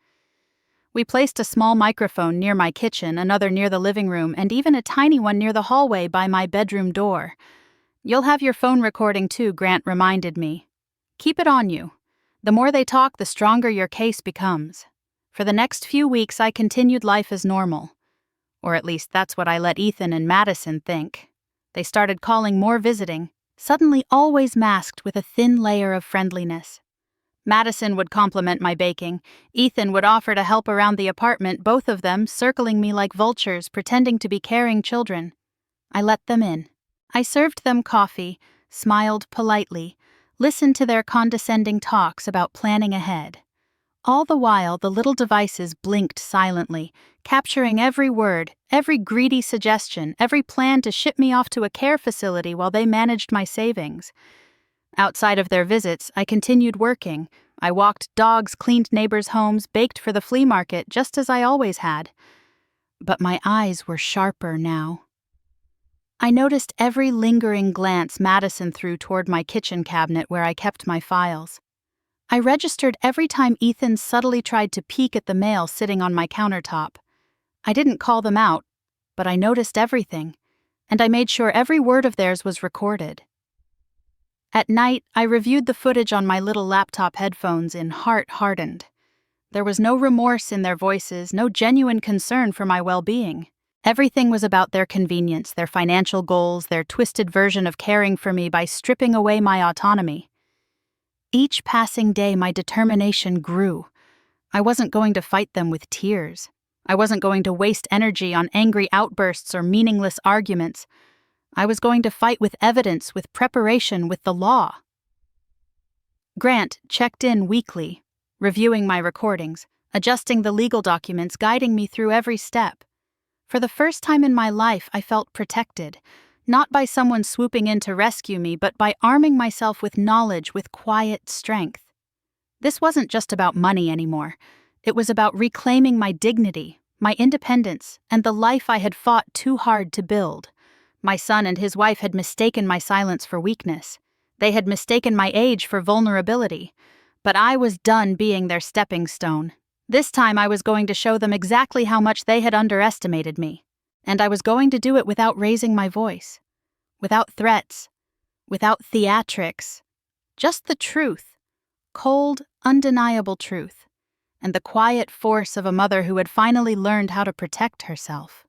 We placed a small microphone near my kitchen, another near the living room, and even a tiny one near the hallway by my bedroom door. You'll have your phone recording too, Grant reminded me. Keep it on you. The more they talk, the stronger your case becomes. For the next few weeks, I continued life as normal. Or at least that's what I let Ethan and Madison think. They started calling, more visiting, suddenly always masked with a thin layer of friendliness. Madison would compliment my baking. Ethan would offer to help around the apartment, both of them circling me like vultures, pretending to be caring children. I let them in. I served them coffee, smiled politely, listened to their condescending talks about planning ahead. All the while, the little devices blinked silently, capturing every word, every greedy suggestion, every plan to ship me off to a care facility while they managed my savings. Outside of their visits, I continued working. I walked dogs, cleaned neighbors' homes, baked for the flea market, just as I always had. But my eyes were sharper now. I noticed every lingering glance Madison threw toward my kitchen cabinet where I kept my files. I registered every time Ethan subtly tried to peek at the mail sitting on my countertop. I didn't call them out, but I noticed everything, and I made sure every word of theirs was recorded. At night, I reviewed the footage on my little laptop headphones in heart hardened. There was no remorse in their voices, no genuine concern for my well-being. Everything was about their convenience, their financial goals, their twisted version of caring for me by stripping away my autonomy. Each passing day, my determination grew. I wasn't going to fight them with tears. I wasn't going to waste energy on angry outbursts or meaningless arguments. I was going to fight with evidence, with preparation, with the law. Grant checked in weekly, reviewing my recordings, adjusting the legal documents, guiding me through every step. For the first time in my life, I felt protected, not by someone swooping in to rescue me, but by arming myself with knowledge, with quiet strength. This wasn't just about money anymore. It was about reclaiming my dignity, my independence, and the life I had fought too hard to build. My son and his wife had mistaken my silence for weakness. They had mistaken my age for vulnerability. But I was done being their stepping stone. This time I was going to show them exactly how much they had underestimated me. And I was going to do it without raising my voice. Without threats. Without theatrics. Just the truth. Cold, undeniable truth. And the quiet force of a mother who had finally learned how to protect herself.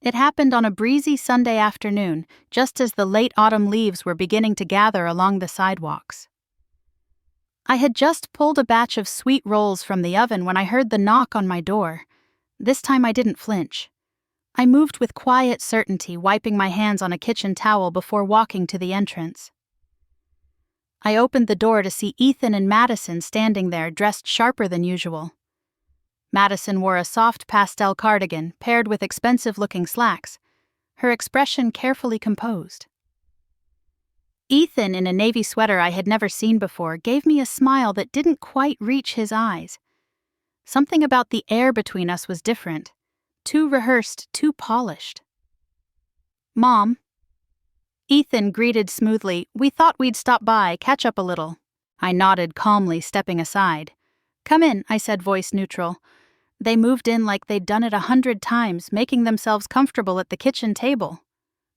It happened on a breezy Sunday afternoon, just as the late autumn leaves were beginning to gather along the sidewalks. I had just pulled a batch of sweet rolls from the oven when I heard the knock on my door. This time I didn't flinch. I moved with quiet certainty, wiping my hands on a kitchen towel before walking to the entrance. I opened the door to see Ethan and Madison standing there, dressed sharper than usual. Madison wore a soft pastel cardigan paired with expensive-looking slacks, her expression carefully composed. Ethan, in a navy sweater I had never seen before, gave me a smile that didn't quite reach his eyes. Something about the air between us was different, too rehearsed, too polished. "Mom." Ethan greeted smoothly. "We thought we'd stop by, catch up a little." I nodded calmly, stepping aside. "Come in," I said, voice neutral. They moved in like they'd done it 100 times, making themselves comfortable at the kitchen table.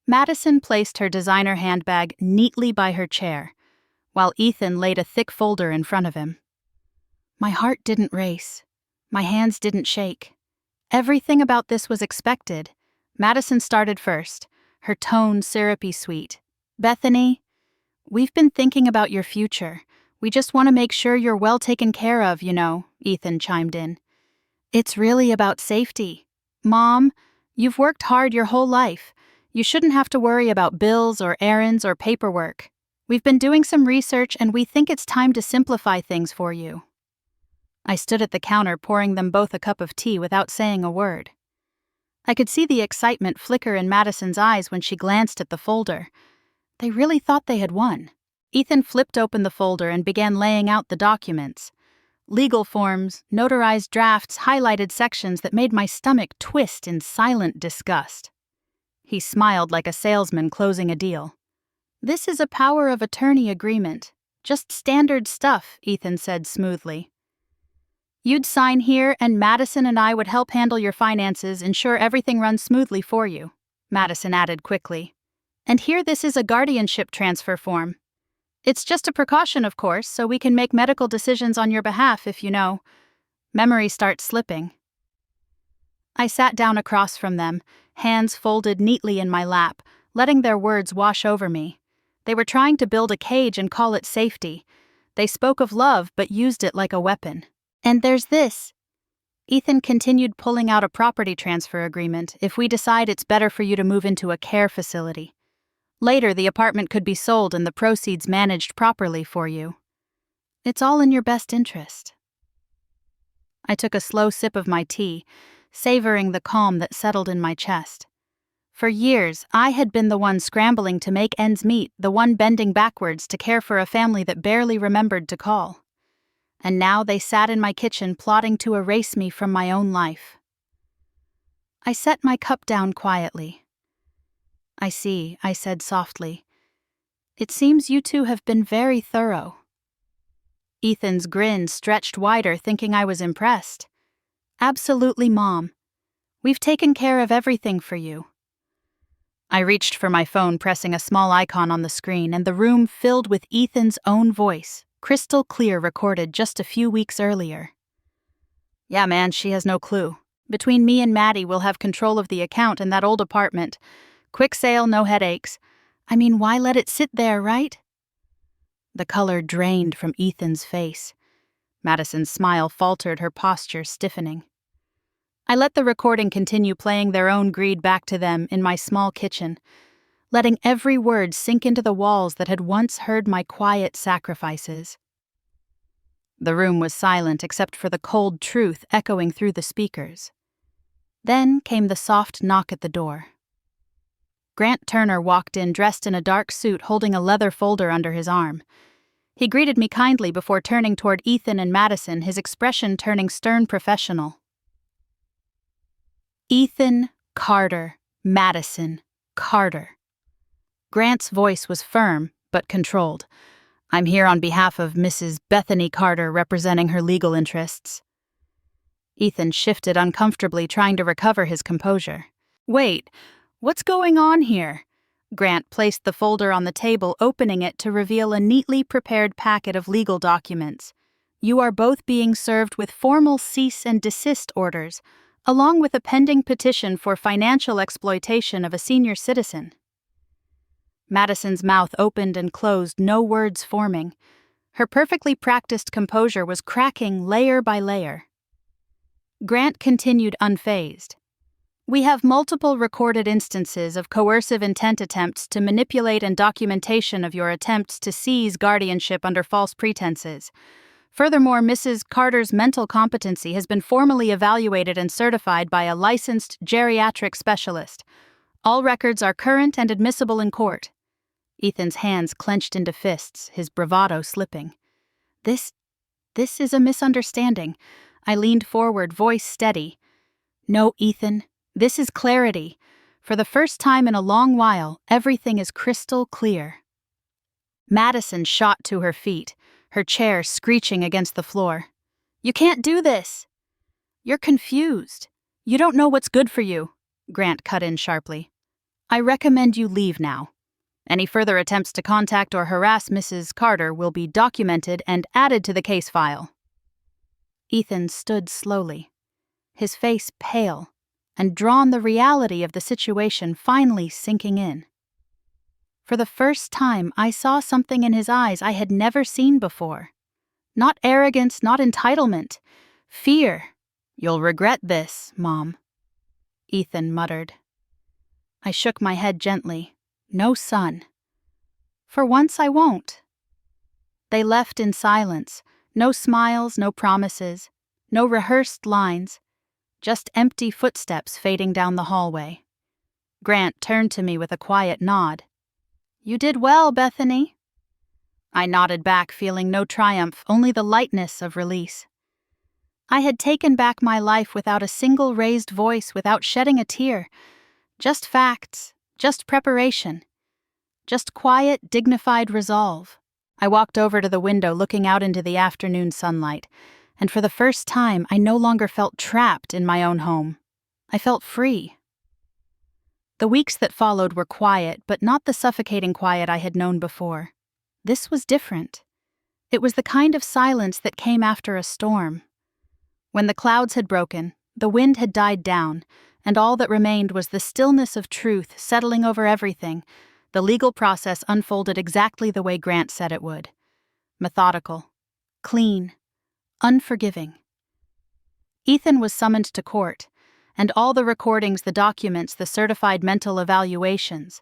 Madison placed her designer handbag neatly by her chair, while Ethan laid a thick folder in front of him. My heart didn't race. My hands didn't shake. Everything about this was expected. Madison started first, her tone syrupy sweet. "Bethany, we've been thinking about your future. We just want to make sure you're well taken care of, you know," Ethan chimed in. "It's really about safety. Mom, you've worked hard your whole life. You shouldn't have to worry about bills or errands or paperwork. We've been doing some research and we think it's time to simplify things for you." I stood at the counter pouring them both a cup of tea without saying a word. I could see the excitement flicker in Madison's eyes when she glanced at the folder. They really thought they had won. Ethan flipped open the folder and began laying out the documents. Legal forms, notarized drafts, highlighted sections that made my stomach twist in silent disgust. He smiled like a salesman closing a deal. "This is a power of attorney agreement. Just standard stuff," Ethan said smoothly. "You'd sign here and Madison and I would help handle your finances, ensure everything runs smoothly for you," Madison added quickly. "And here this is a guardianship transfer form. It's just a precaution, of course, so we can make medical decisions on your behalf if memory starts slipping." I sat down across from them, hands folded neatly in my lap, letting their words wash over me. They were trying to build a cage and call it safety. They spoke of love but used it like a weapon. And there's this. Ethan continued pulling out a property transfer agreement if we decide it's better for you to move into a care facility. Later, the apartment could be sold and the proceeds managed properly for you. It's all in your best interest. I took a slow sip of my tea, savoring the calm that settled in my chest. For years, I had been the one scrambling to make ends meet, the one bending backwards to care for a family that barely remembered to call. And now they sat in my kitchen plotting to erase me from my own life. I set my cup down quietly. I see, I said softly. It seems you two have been very thorough. Ethan's grin stretched wider, thinking I was impressed. Absolutely, Mom. We've taken care of everything for you. I reached for my phone, pressing a small icon on the screen, and the room filled with Ethan's own voice, crystal clear, recorded just a few weeks earlier. Yeah, man, she has no clue. Between me and Maddie, we'll have control of the account and that old apartment. Quick sale, no headaches. I mean, why let it sit there, right? The color drained from Ethan's face. Madison's smile faltered, her posture stiffening. I let the recording continue playing their own greed back to them in my small kitchen, letting every word sink into the walls that had once heard my quiet sacrifices. The room was silent except for the cold truth echoing through the speakers. Then came the soft knock at the door. Grant Turner walked in dressed in a dark suit, holding a leather folder under his arm. He greeted me kindly before turning toward Ethan and Madison, his expression turning stern professional. Ethan Carter, Madison Carter. Grant's voice was firm, but controlled. I'm here on behalf of Mrs. Bethany Carter, representing her legal interests. Ethan shifted uncomfortably, trying to recover his composure. Wait, what's going on here? Grant placed the folder on the table, opening it to reveal a neatly prepared packet of legal documents. You are both being served with formal cease and desist orders, along with a pending petition for financial exploitation of a senior citizen. Madison's mouth opened and closed, no words forming. Her perfectly practiced composure was cracking layer by layer. Grant continued unfazed. We have multiple recorded instances of coercive intent attempts to manipulate and documentation of your attempts to seize guardianship under false pretenses. Furthermore, Mrs. Carter's mental competency has been formally evaluated and certified by a licensed geriatric specialist. All records are current and admissible in court. Ethan's hands clenched into fists, his bravado slipping. This is a misunderstanding. I leaned forward, voice steady. No, Ethan. This is clarity. For the first time in a long while, everything is crystal clear. Madison shot to her feet, her chair screeching against the floor. You can't do this. You're confused. You don't know what's good for you, Grant cut in sharply. I recommend you leave now. Any further attempts to contact or harass Mrs. Carter will be documented and added to the case file. Ethan stood slowly, his face pale, and drawn, the reality of the situation finally sinking in. For the first time, I saw something in his eyes I had never seen before. Not arrogance, not entitlement. Fear. You'll regret this, Mom, Ethan muttered. I shook my head gently. No, son. For once I won't. They left in silence. No smiles, no promises, no rehearsed lines. Just empty footsteps fading down the hallway. Grant turned to me with a quiet nod. You did well, Bethany. I nodded back, feeling no triumph, only the lightness of release. I had taken back my life without a single raised voice, without shedding a tear. Just facts, just preparation. Just quiet, dignified resolve. I walked over to the window, looking out into the afternoon sunlight. And for the first time, I no longer felt trapped in my own home. I felt free. The weeks that followed were quiet, but not the suffocating quiet I had known before. This was different. It was the kind of silence that came after a storm. When the clouds had broken, the wind had died down, and all that remained was the stillness of truth settling over everything. The legal process unfolded exactly the way Grant said it would. Methodical, clean, unforgiving. Ethan was summoned to court, and all the recordings, the documents, the certified mental evaluations,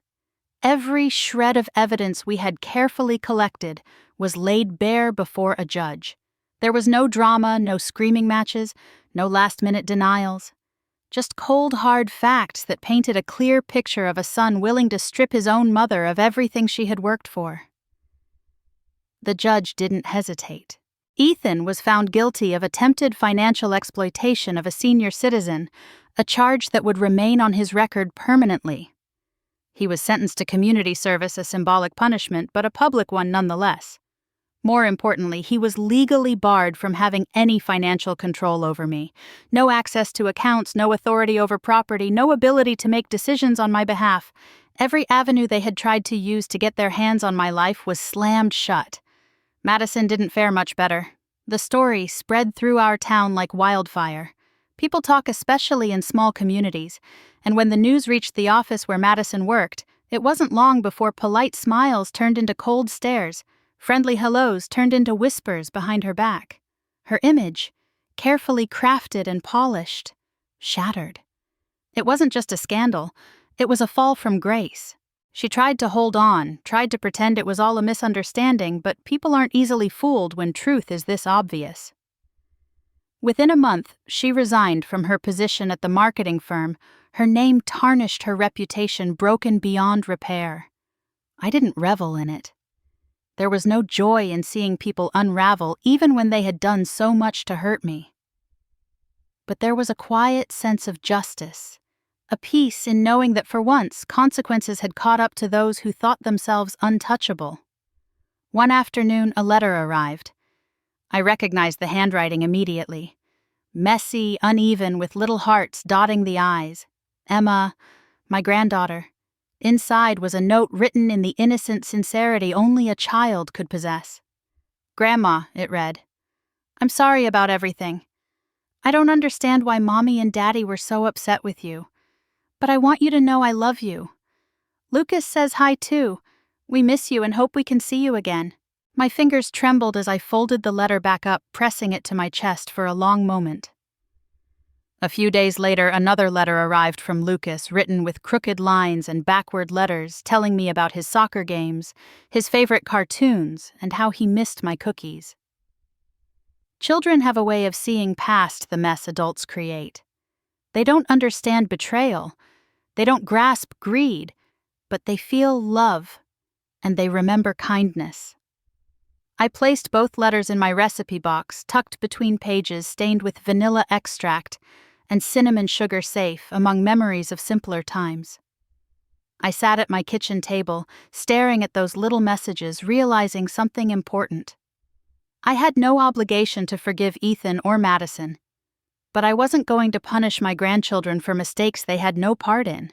every shred of evidence we had carefully collected was laid bare before a judge. There was no drama, no screaming matches, no last-minute denials. Just cold, hard facts that painted a clear picture of a son willing to strip his own mother of everything she had worked for. The judge didn't hesitate. Ethan was found guilty of attempted financial exploitation of a senior citizen, a charge that would remain on his record permanently. He was sentenced to community service, a symbolic punishment, but a public one nonetheless. More importantly, he was legally barred from having any financial control over me. No access to accounts, no authority over property, no ability to make decisions on my behalf. Every avenue they had tried to use to get their hands on my life was slammed shut. Madison didn't fare much better. The story spread through our town like wildfire. People talk especially in small communities, and when the news reached the office where Madison worked, it wasn't long before polite smiles turned into cold stares, friendly hellos turned into whispers behind her back. Her image, carefully crafted and polished, shattered. It wasn't just a scandal, it was a fall from grace. She tried to hold on, tried to pretend it was all a misunderstanding, but people aren't easily fooled when truth is this obvious. Within a month, she resigned from her position at the marketing firm. Her name tarnished, her reputation broken beyond repair. I didn't revel in it. There was no joy in seeing people unravel, even when they had done so much to hurt me. But there was a quiet sense of justice, a peace in knowing that for once consequences had caught up to those who thought themselves untouchable. One afternoon, a letter arrived. I recognized the handwriting immediately. Messy, uneven, with little hearts dotting the I's. Emma, my granddaughter. Inside was a note written in the innocent sincerity only a child could possess. "Grandma," it read, "I'm sorry about everything. I don't understand why Mommy and Daddy were so upset with you. But I want you to know I love you. Lucas says hi too. We miss you and hope we can see you again." My fingers trembled as I folded the letter back up, pressing it to my chest for a long moment. A few days later, another letter arrived from Lucas, written with crooked lines and backward letters, telling me about his soccer games, his favorite cartoons, and how he missed my cookies. Children have a way of seeing past the mess adults create. They don't understand betrayal. They don't grasp greed, but they feel love, and they remember kindness. I placed both letters in my recipe box, tucked between pages stained with vanilla extract and cinnamon sugar safe among memories of simpler times. I sat at my kitchen table, staring at those little messages, realizing something important. I had no obligation to forgive Ethan or Madison, but I wasn't going to punish my grandchildren for mistakes they had no part in.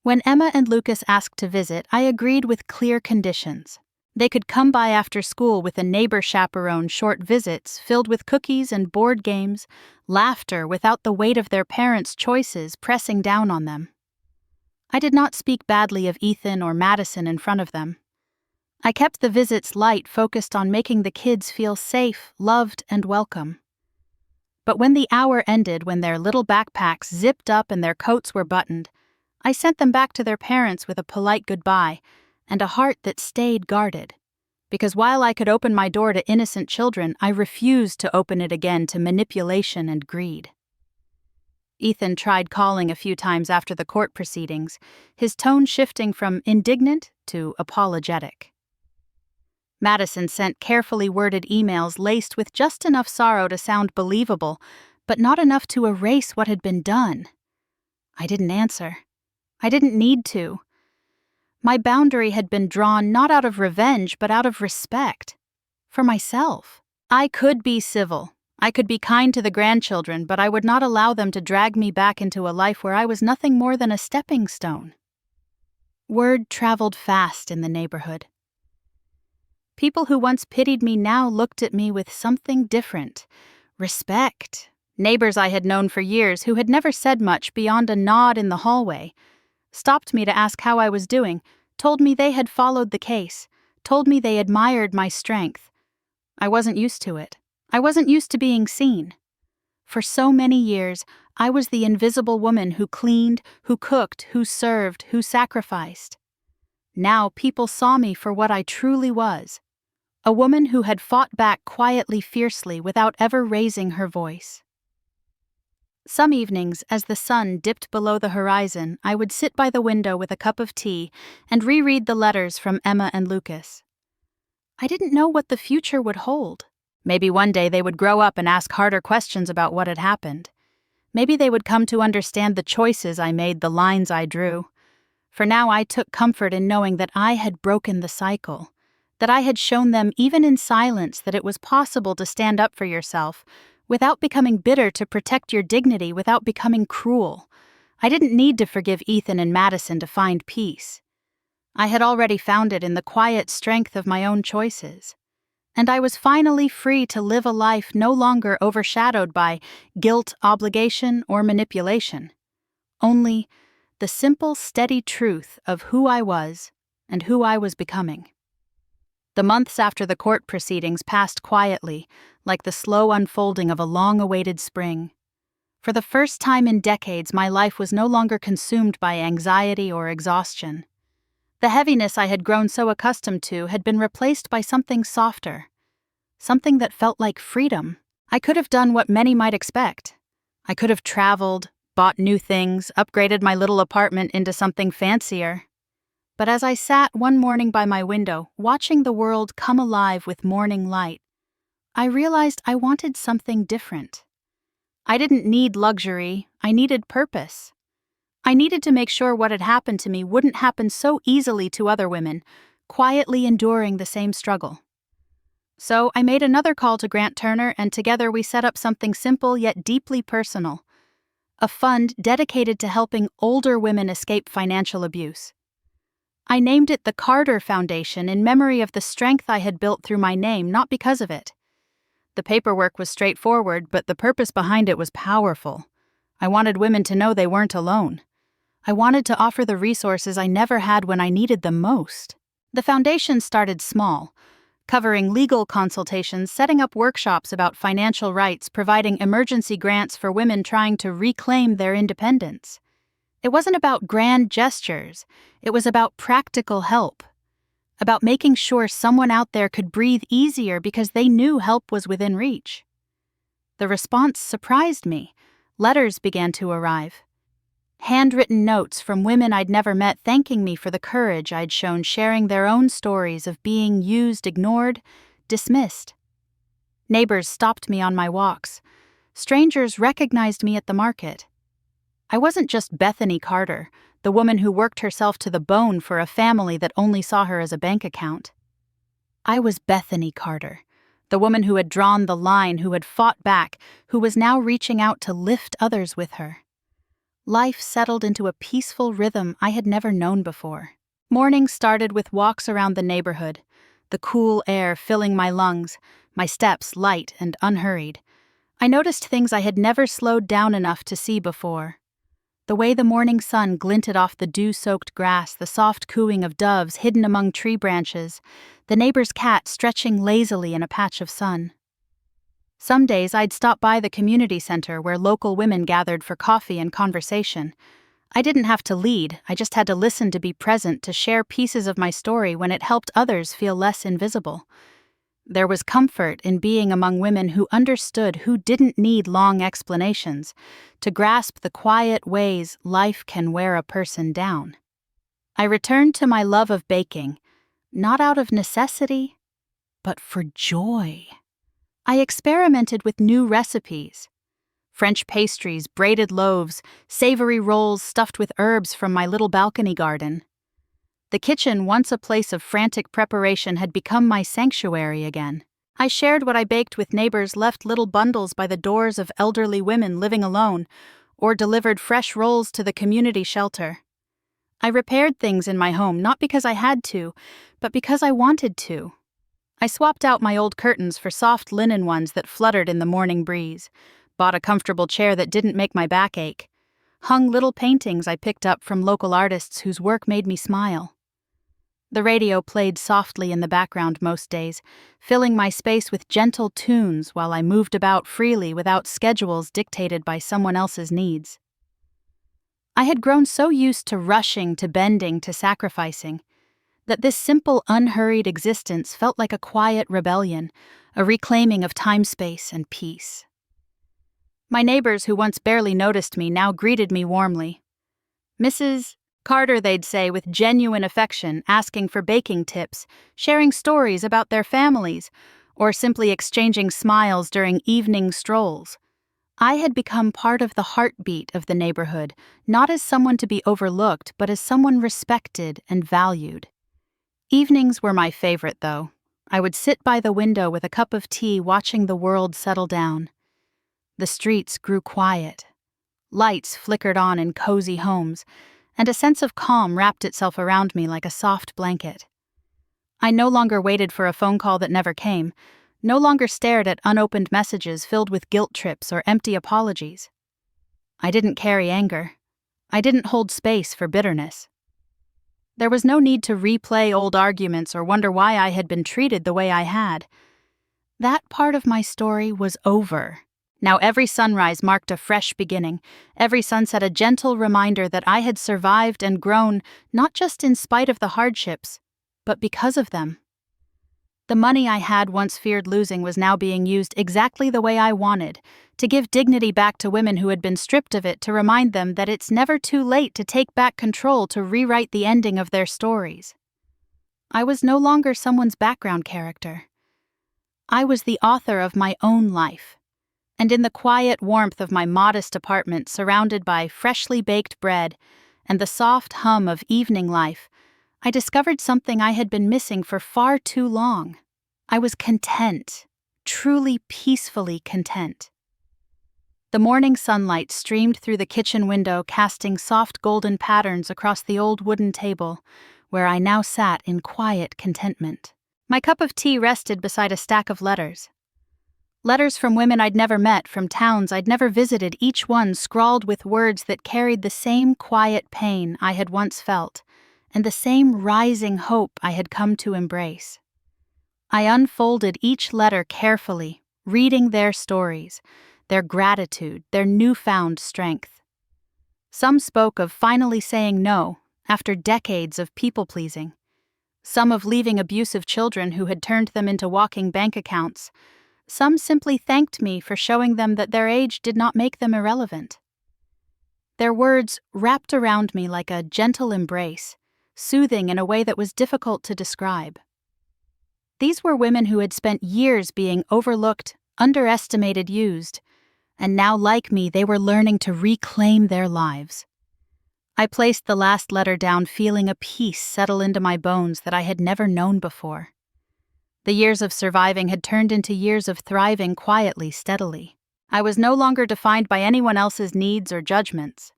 When Emma and Lucas asked to visit, I agreed with clear conditions. They could come by after school with a neighbor chaperone, short visits filled with cookies and board games, laughter without the weight of their parents' choices pressing down on them. I did not speak badly of Ethan or Madison in front of them. I kept the visits light, focused on making the kids feel safe, loved, and welcome. But when the hour ended, when their little backpacks zipped up and their coats were buttoned, I sent them back to their parents with a polite goodbye and a heart that stayed guarded. Because while I could open my door to innocent children, I refused to open it again to manipulation and greed. Ethan tried calling a few times after the court proceedings, his tone shifting from indignant to apologetic. Madison sent carefully worded emails laced with just enough sorrow to sound believable, but not enough to erase what had been done. I didn't answer. I didn't need to. My boundary had been drawn not out of revenge, but out of respect. For myself. I could be civil. I could be kind to the grandchildren, but I would not allow them to drag me back into a life where I was nothing more than a stepping stone. Word traveled fast in the neighborhood. People who once pitied me now looked at me with something different. Respect. Neighbors I had known for years who had never said much beyond a nod in the hallway stopped me to ask how I was doing, told me they had followed the case, told me they admired my strength. I wasn't used to it. I wasn't used to being seen. For so many years, I was the invisible woman who cleaned, who cooked, who served, who sacrificed. Now people saw me for what I truly was, a woman who had fought back quietly, fiercely, without ever raising her voice. Some evenings, as the sun dipped below the horizon, I would sit by the window with a cup of tea and reread the letters from Emma and Lucas. I didn't know what the future would hold. Maybe one day they would grow up and ask harder questions about what had happened. Maybe they would come to understand the choices I made, the lines I drew. For now I took comfort in knowing that I had broken the cycle, that I had shown them, even in silence, that it was possible to stand up for yourself, without becoming bitter, to protect your dignity without becoming cruel. I didn't need to forgive Ethan and Madison to find peace. I had already found it in the quiet strength of my own choices. And I was finally free to live a life no longer overshadowed by guilt, obligation, or manipulation. Only the simple, steady truth of who I was and who I was becoming. The months after the court proceedings passed quietly, like the slow unfolding of a long-awaited spring. For the first time in decades, my life was no longer consumed by anxiety or exhaustion. The heaviness I had grown so accustomed to had been replaced by something softer, something that felt like freedom. I could have done what many might expect. I could have traveled, bought new things, upgraded my little apartment into something fancier. But as I sat one morning by my window, watching the world come alive with morning light, I realized I wanted something different. I didn't need luxury, I needed purpose. I needed to make sure what had happened to me wouldn't happen so easily to other women, quietly enduring the same struggle. So I made another call to Grant Turner, and together we set up something simple yet deeply personal. A fund dedicated to helping older women escape financial abuse. I named it the Carter Foundation in memory of the strength I had built through my name, not because of it. The paperwork was straightforward, but the purpose behind it was powerful. I wanted women to know they weren't alone. I wanted to offer the resources I never had when I needed them most. The foundation started small, covering legal consultations, setting up workshops about financial rights, providing emergency grants for women trying to reclaim their independence. It wasn't about grand gestures, it was about practical help, about making sure someone out there could breathe easier because they knew help was within reach. The response surprised me. Letters began to arrive. Handwritten notes from women I'd never met thanking me for the courage I'd shown, sharing their own stories of being used, ignored, dismissed. Neighbors stopped me on my walks. Strangers recognized me at the market. I wasn't just Bethany Carter, the woman who worked herself to the bone for a family that only saw her as a bank account. I was Bethany Carter, the woman who had drawn the line, who had fought back, who was now reaching out to lift others with her. Life settled into a peaceful rhythm I had never known before. Mornings started with walks around the neighborhood, the cool air filling my lungs, my steps light and unhurried. I noticed things I had never slowed down enough to see before. The way the morning sun glinted off the dew-soaked grass, the soft cooing of doves hidden among tree branches, the neighbor's cat stretching lazily in a patch of sun. Some days I'd stop by the community center where local women gathered for coffee and conversation. I didn't have to lead, I just had to listen, to be present, to share pieces of my story when it helped others feel less invisible. There was comfort in being among women who understood, who didn't need long explanations, to grasp the quiet ways life can wear a person down. I returned to my love of baking, not out of necessity, but for joy. I experimented with new recipes. French pastries, braided loaves, savory rolls stuffed with herbs from my little balcony garden. The kitchen, once a place of frantic preparation, had become my sanctuary again. I shared what I baked with neighbors, left little bundles by the doors of elderly women living alone, or delivered fresh rolls to the community shelter. I repaired things in my home not because I had to, but because I wanted to. I swapped out my old curtains for soft linen ones that fluttered in the morning breeze, bought a comfortable chair that didn't make my back ache, hung little paintings I picked up from local artists whose work made me smile. The radio played softly in the background most days, filling my space with gentle tunes while I moved about freely without schedules dictated by someone else's needs. I had grown so used to rushing, to bending, to sacrificing, that this simple, unhurried existence felt like a quiet rebellion, a reclaiming of time-space and peace. My neighbors, who once barely noticed me, now greeted me warmly. "Mrs. Carter," they'd say with genuine affection, asking for baking tips, sharing stories about their families, or simply exchanging smiles during evening strolls. I had become part of the heartbeat of the neighborhood, not as someone to be overlooked, but as someone respected and valued. Evenings were my favorite, though. I would sit by the window with a cup of tea watching the world settle down. The streets grew quiet. Lights flickered on in cozy homes, and a sense of calm wrapped itself around me like a soft blanket. I no longer waited for a phone call that never came, no longer stared at unopened messages filled with guilt trips or empty apologies. I didn't carry anger. I didn't hold space for bitterness. There was no need to replay old arguments or wonder why I had been treated the way I had. That part of my story was over. Now every sunrise marked a fresh beginning, every sunset a gentle reminder that I had survived and grown not just in spite of the hardships, but because of them. The money I had once feared losing was now being used exactly the way I wanted, to give dignity back to women who had been stripped of it, to remind them that it's never too late to take back control, to rewrite the ending of their stories. I was no longer someone's background character. I was the author of my own life. And in the quiet warmth of my modest apartment, surrounded by freshly baked bread and the soft hum of evening life, I discovered something I had been missing for far too long. I was content, truly peacefully content. The morning sunlight streamed through the kitchen window, casting soft golden patterns across the old wooden table, where I now sat in quiet contentment. My cup of tea rested beside a stack of letters. Letters from women I'd never met, from towns I'd never visited, each one scrawled with words that carried the same quiet pain I had once felt, and the same rising hope I had come to embrace. I unfolded each letter carefully, reading their stories, their gratitude, their newfound strength. Some spoke of finally saying no, after decades of people-pleasing. Some of leaving abusive children who had turned them into walking bank accounts. Some simply thanked me for showing them that their age did not make them irrelevant. Their words wrapped around me like a gentle embrace, soothing in a way that was difficult to describe. These were women who had spent years being overlooked, underestimated, used, and now, like me, they were learning to reclaim their lives. I placed the last letter down, feeling a peace settle into my bones that I had never known before. The years of surviving had turned into years of thriving quietly, steadily. I was no longer defined by anyone else's needs or judgments.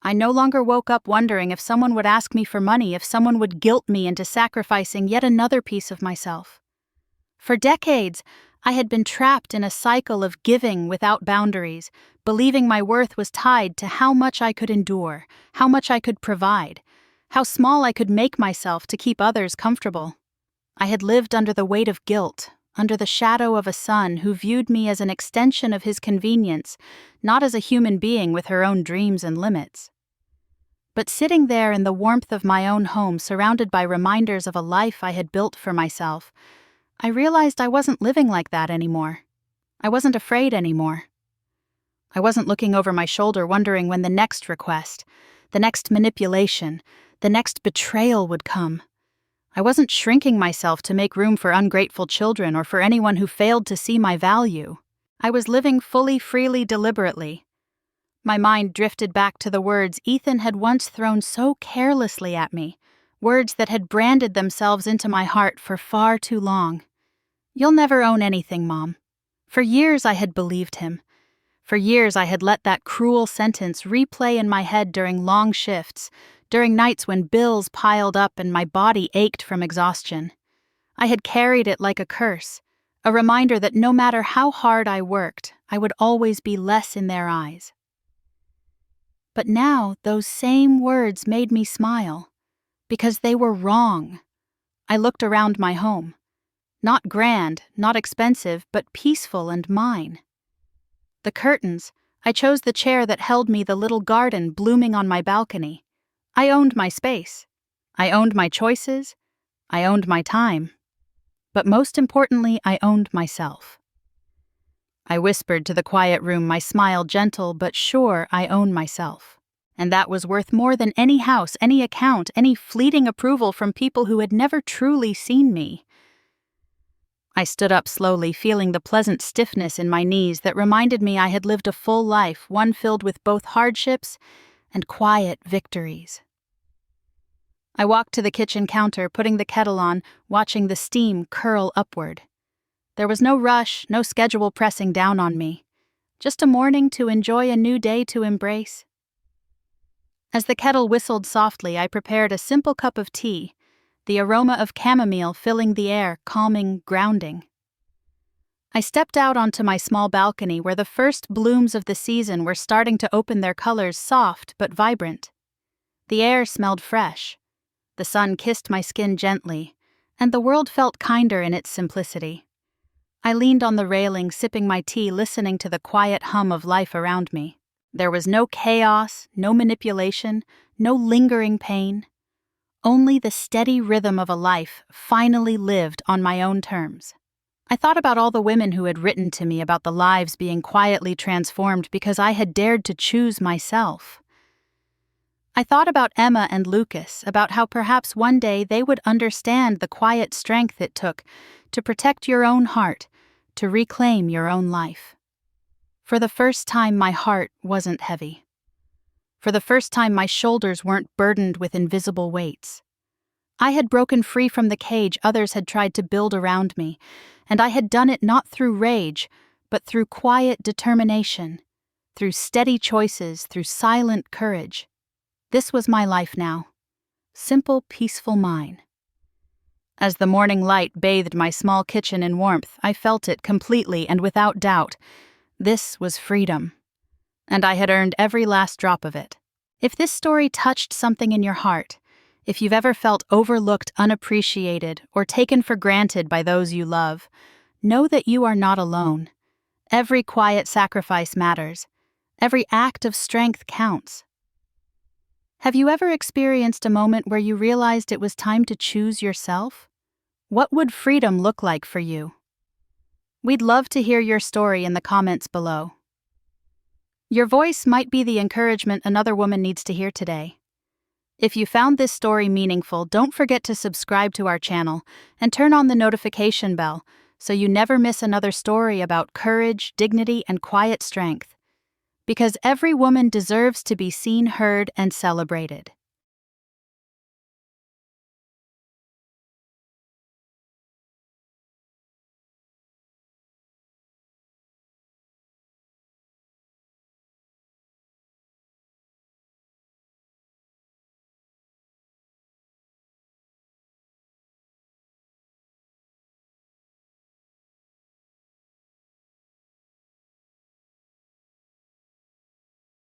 I no longer woke up wondering if someone would ask me for money, if someone would guilt me into sacrificing yet another piece of myself. For decades, I had been trapped in a cycle of giving without boundaries, believing my worth was tied to how much I could endure, how much I could provide, how small I could make myself to keep others comfortable. I had lived under the weight of guilt, under the shadow of a son who viewed me as an extension of his convenience, not as a human being with her own dreams and limits. But sitting there in the warmth of my own home, surrounded by reminders of a life I had built for myself, I realized I wasn't living like that anymore. I wasn't afraid anymore. I wasn't looking over my shoulder wondering when the next request, the next manipulation, the next betrayal would come. I wasn't shrinking myself to make room for ungrateful children or for anyone who failed to see my value. I was living fully, freely, deliberately. My mind drifted back to the words Ethan had once thrown so carelessly at me, words that had branded themselves into my heart for far too long. "You'll never own anything, Mom." For years I had believed him. For years I had let that cruel sentence replay in my head during long shifts, during nights when bills piled up and my body ached from exhaustion. I had carried it like a curse, a reminder that no matter how hard I worked, I would always be less in their eyes. But now those same words made me smile, because they were wrong. I looked around my home. Not grand, not expensive, but peaceful and mine. The curtains, I chose the chair that held me, the little garden blooming on my balcony. I owned my space. I owned my choices. I owned my time. But most importantly, I owned myself. I whispered to the quiet room, my smile gentle but sure, I own myself. And that was worth more than any house, any account, any fleeting approval from people who had never truly seen me. I stood up slowly, feeling the pleasant stiffness in my knees that reminded me I had lived a full life, one filled with both hardships and quiet victories. I walked to the kitchen counter, putting the kettle on, watching the steam curl upward. There was no rush, no schedule pressing down on me. Just a morning to enjoy, a new day to embrace. As the kettle whistled softly, I prepared a simple cup of tea, the aroma of chamomile filling the air, calming, grounding. I stepped out onto my small balcony where the first blooms of the season were starting to open their colors, soft but vibrant. The air smelled fresh. The sun kissed my skin gently, and the world felt kinder in its simplicity. I leaned on the railing, sipping my tea, listening to the quiet hum of life around me. There was no chaos, no manipulation, no lingering pain. Only the steady rhythm of a life finally lived on my own terms. I thought about all the women who had written to me about the lives being quietly transformed because I had dared to choose myself. I thought about Emma and Lucas, about how perhaps one day they would understand the quiet strength it took to protect your own heart, to reclaim your own life. For the first time, my heart wasn't heavy. For the first time, my shoulders weren't burdened with invisible weights. I had broken free from the cage others had tried to build around me, and I had done it not through rage, but through quiet determination, through steady choices, through silent courage. This was my life now. Simple, peaceful mine. As the morning light bathed my small kitchen in warmth, I felt it completely and without doubt. This was freedom. And I had earned every last drop of it. If this story touched something in your heart, if you've ever felt overlooked, unappreciated, or taken for granted by those you love, know that you are not alone. Every quiet sacrifice matters. Every act of strength counts. Have you ever experienced a moment where you realized it was time to choose yourself? What would freedom look like for you? We'd love to hear your story in the comments below. Your voice might be the encouragement another woman needs to hear today. If you found this story meaningful, don't forget to subscribe to our channel and turn on the notification bell so you never miss another story about courage, dignity, and quiet strength. Because every woman deserves to be seen, heard, and celebrated.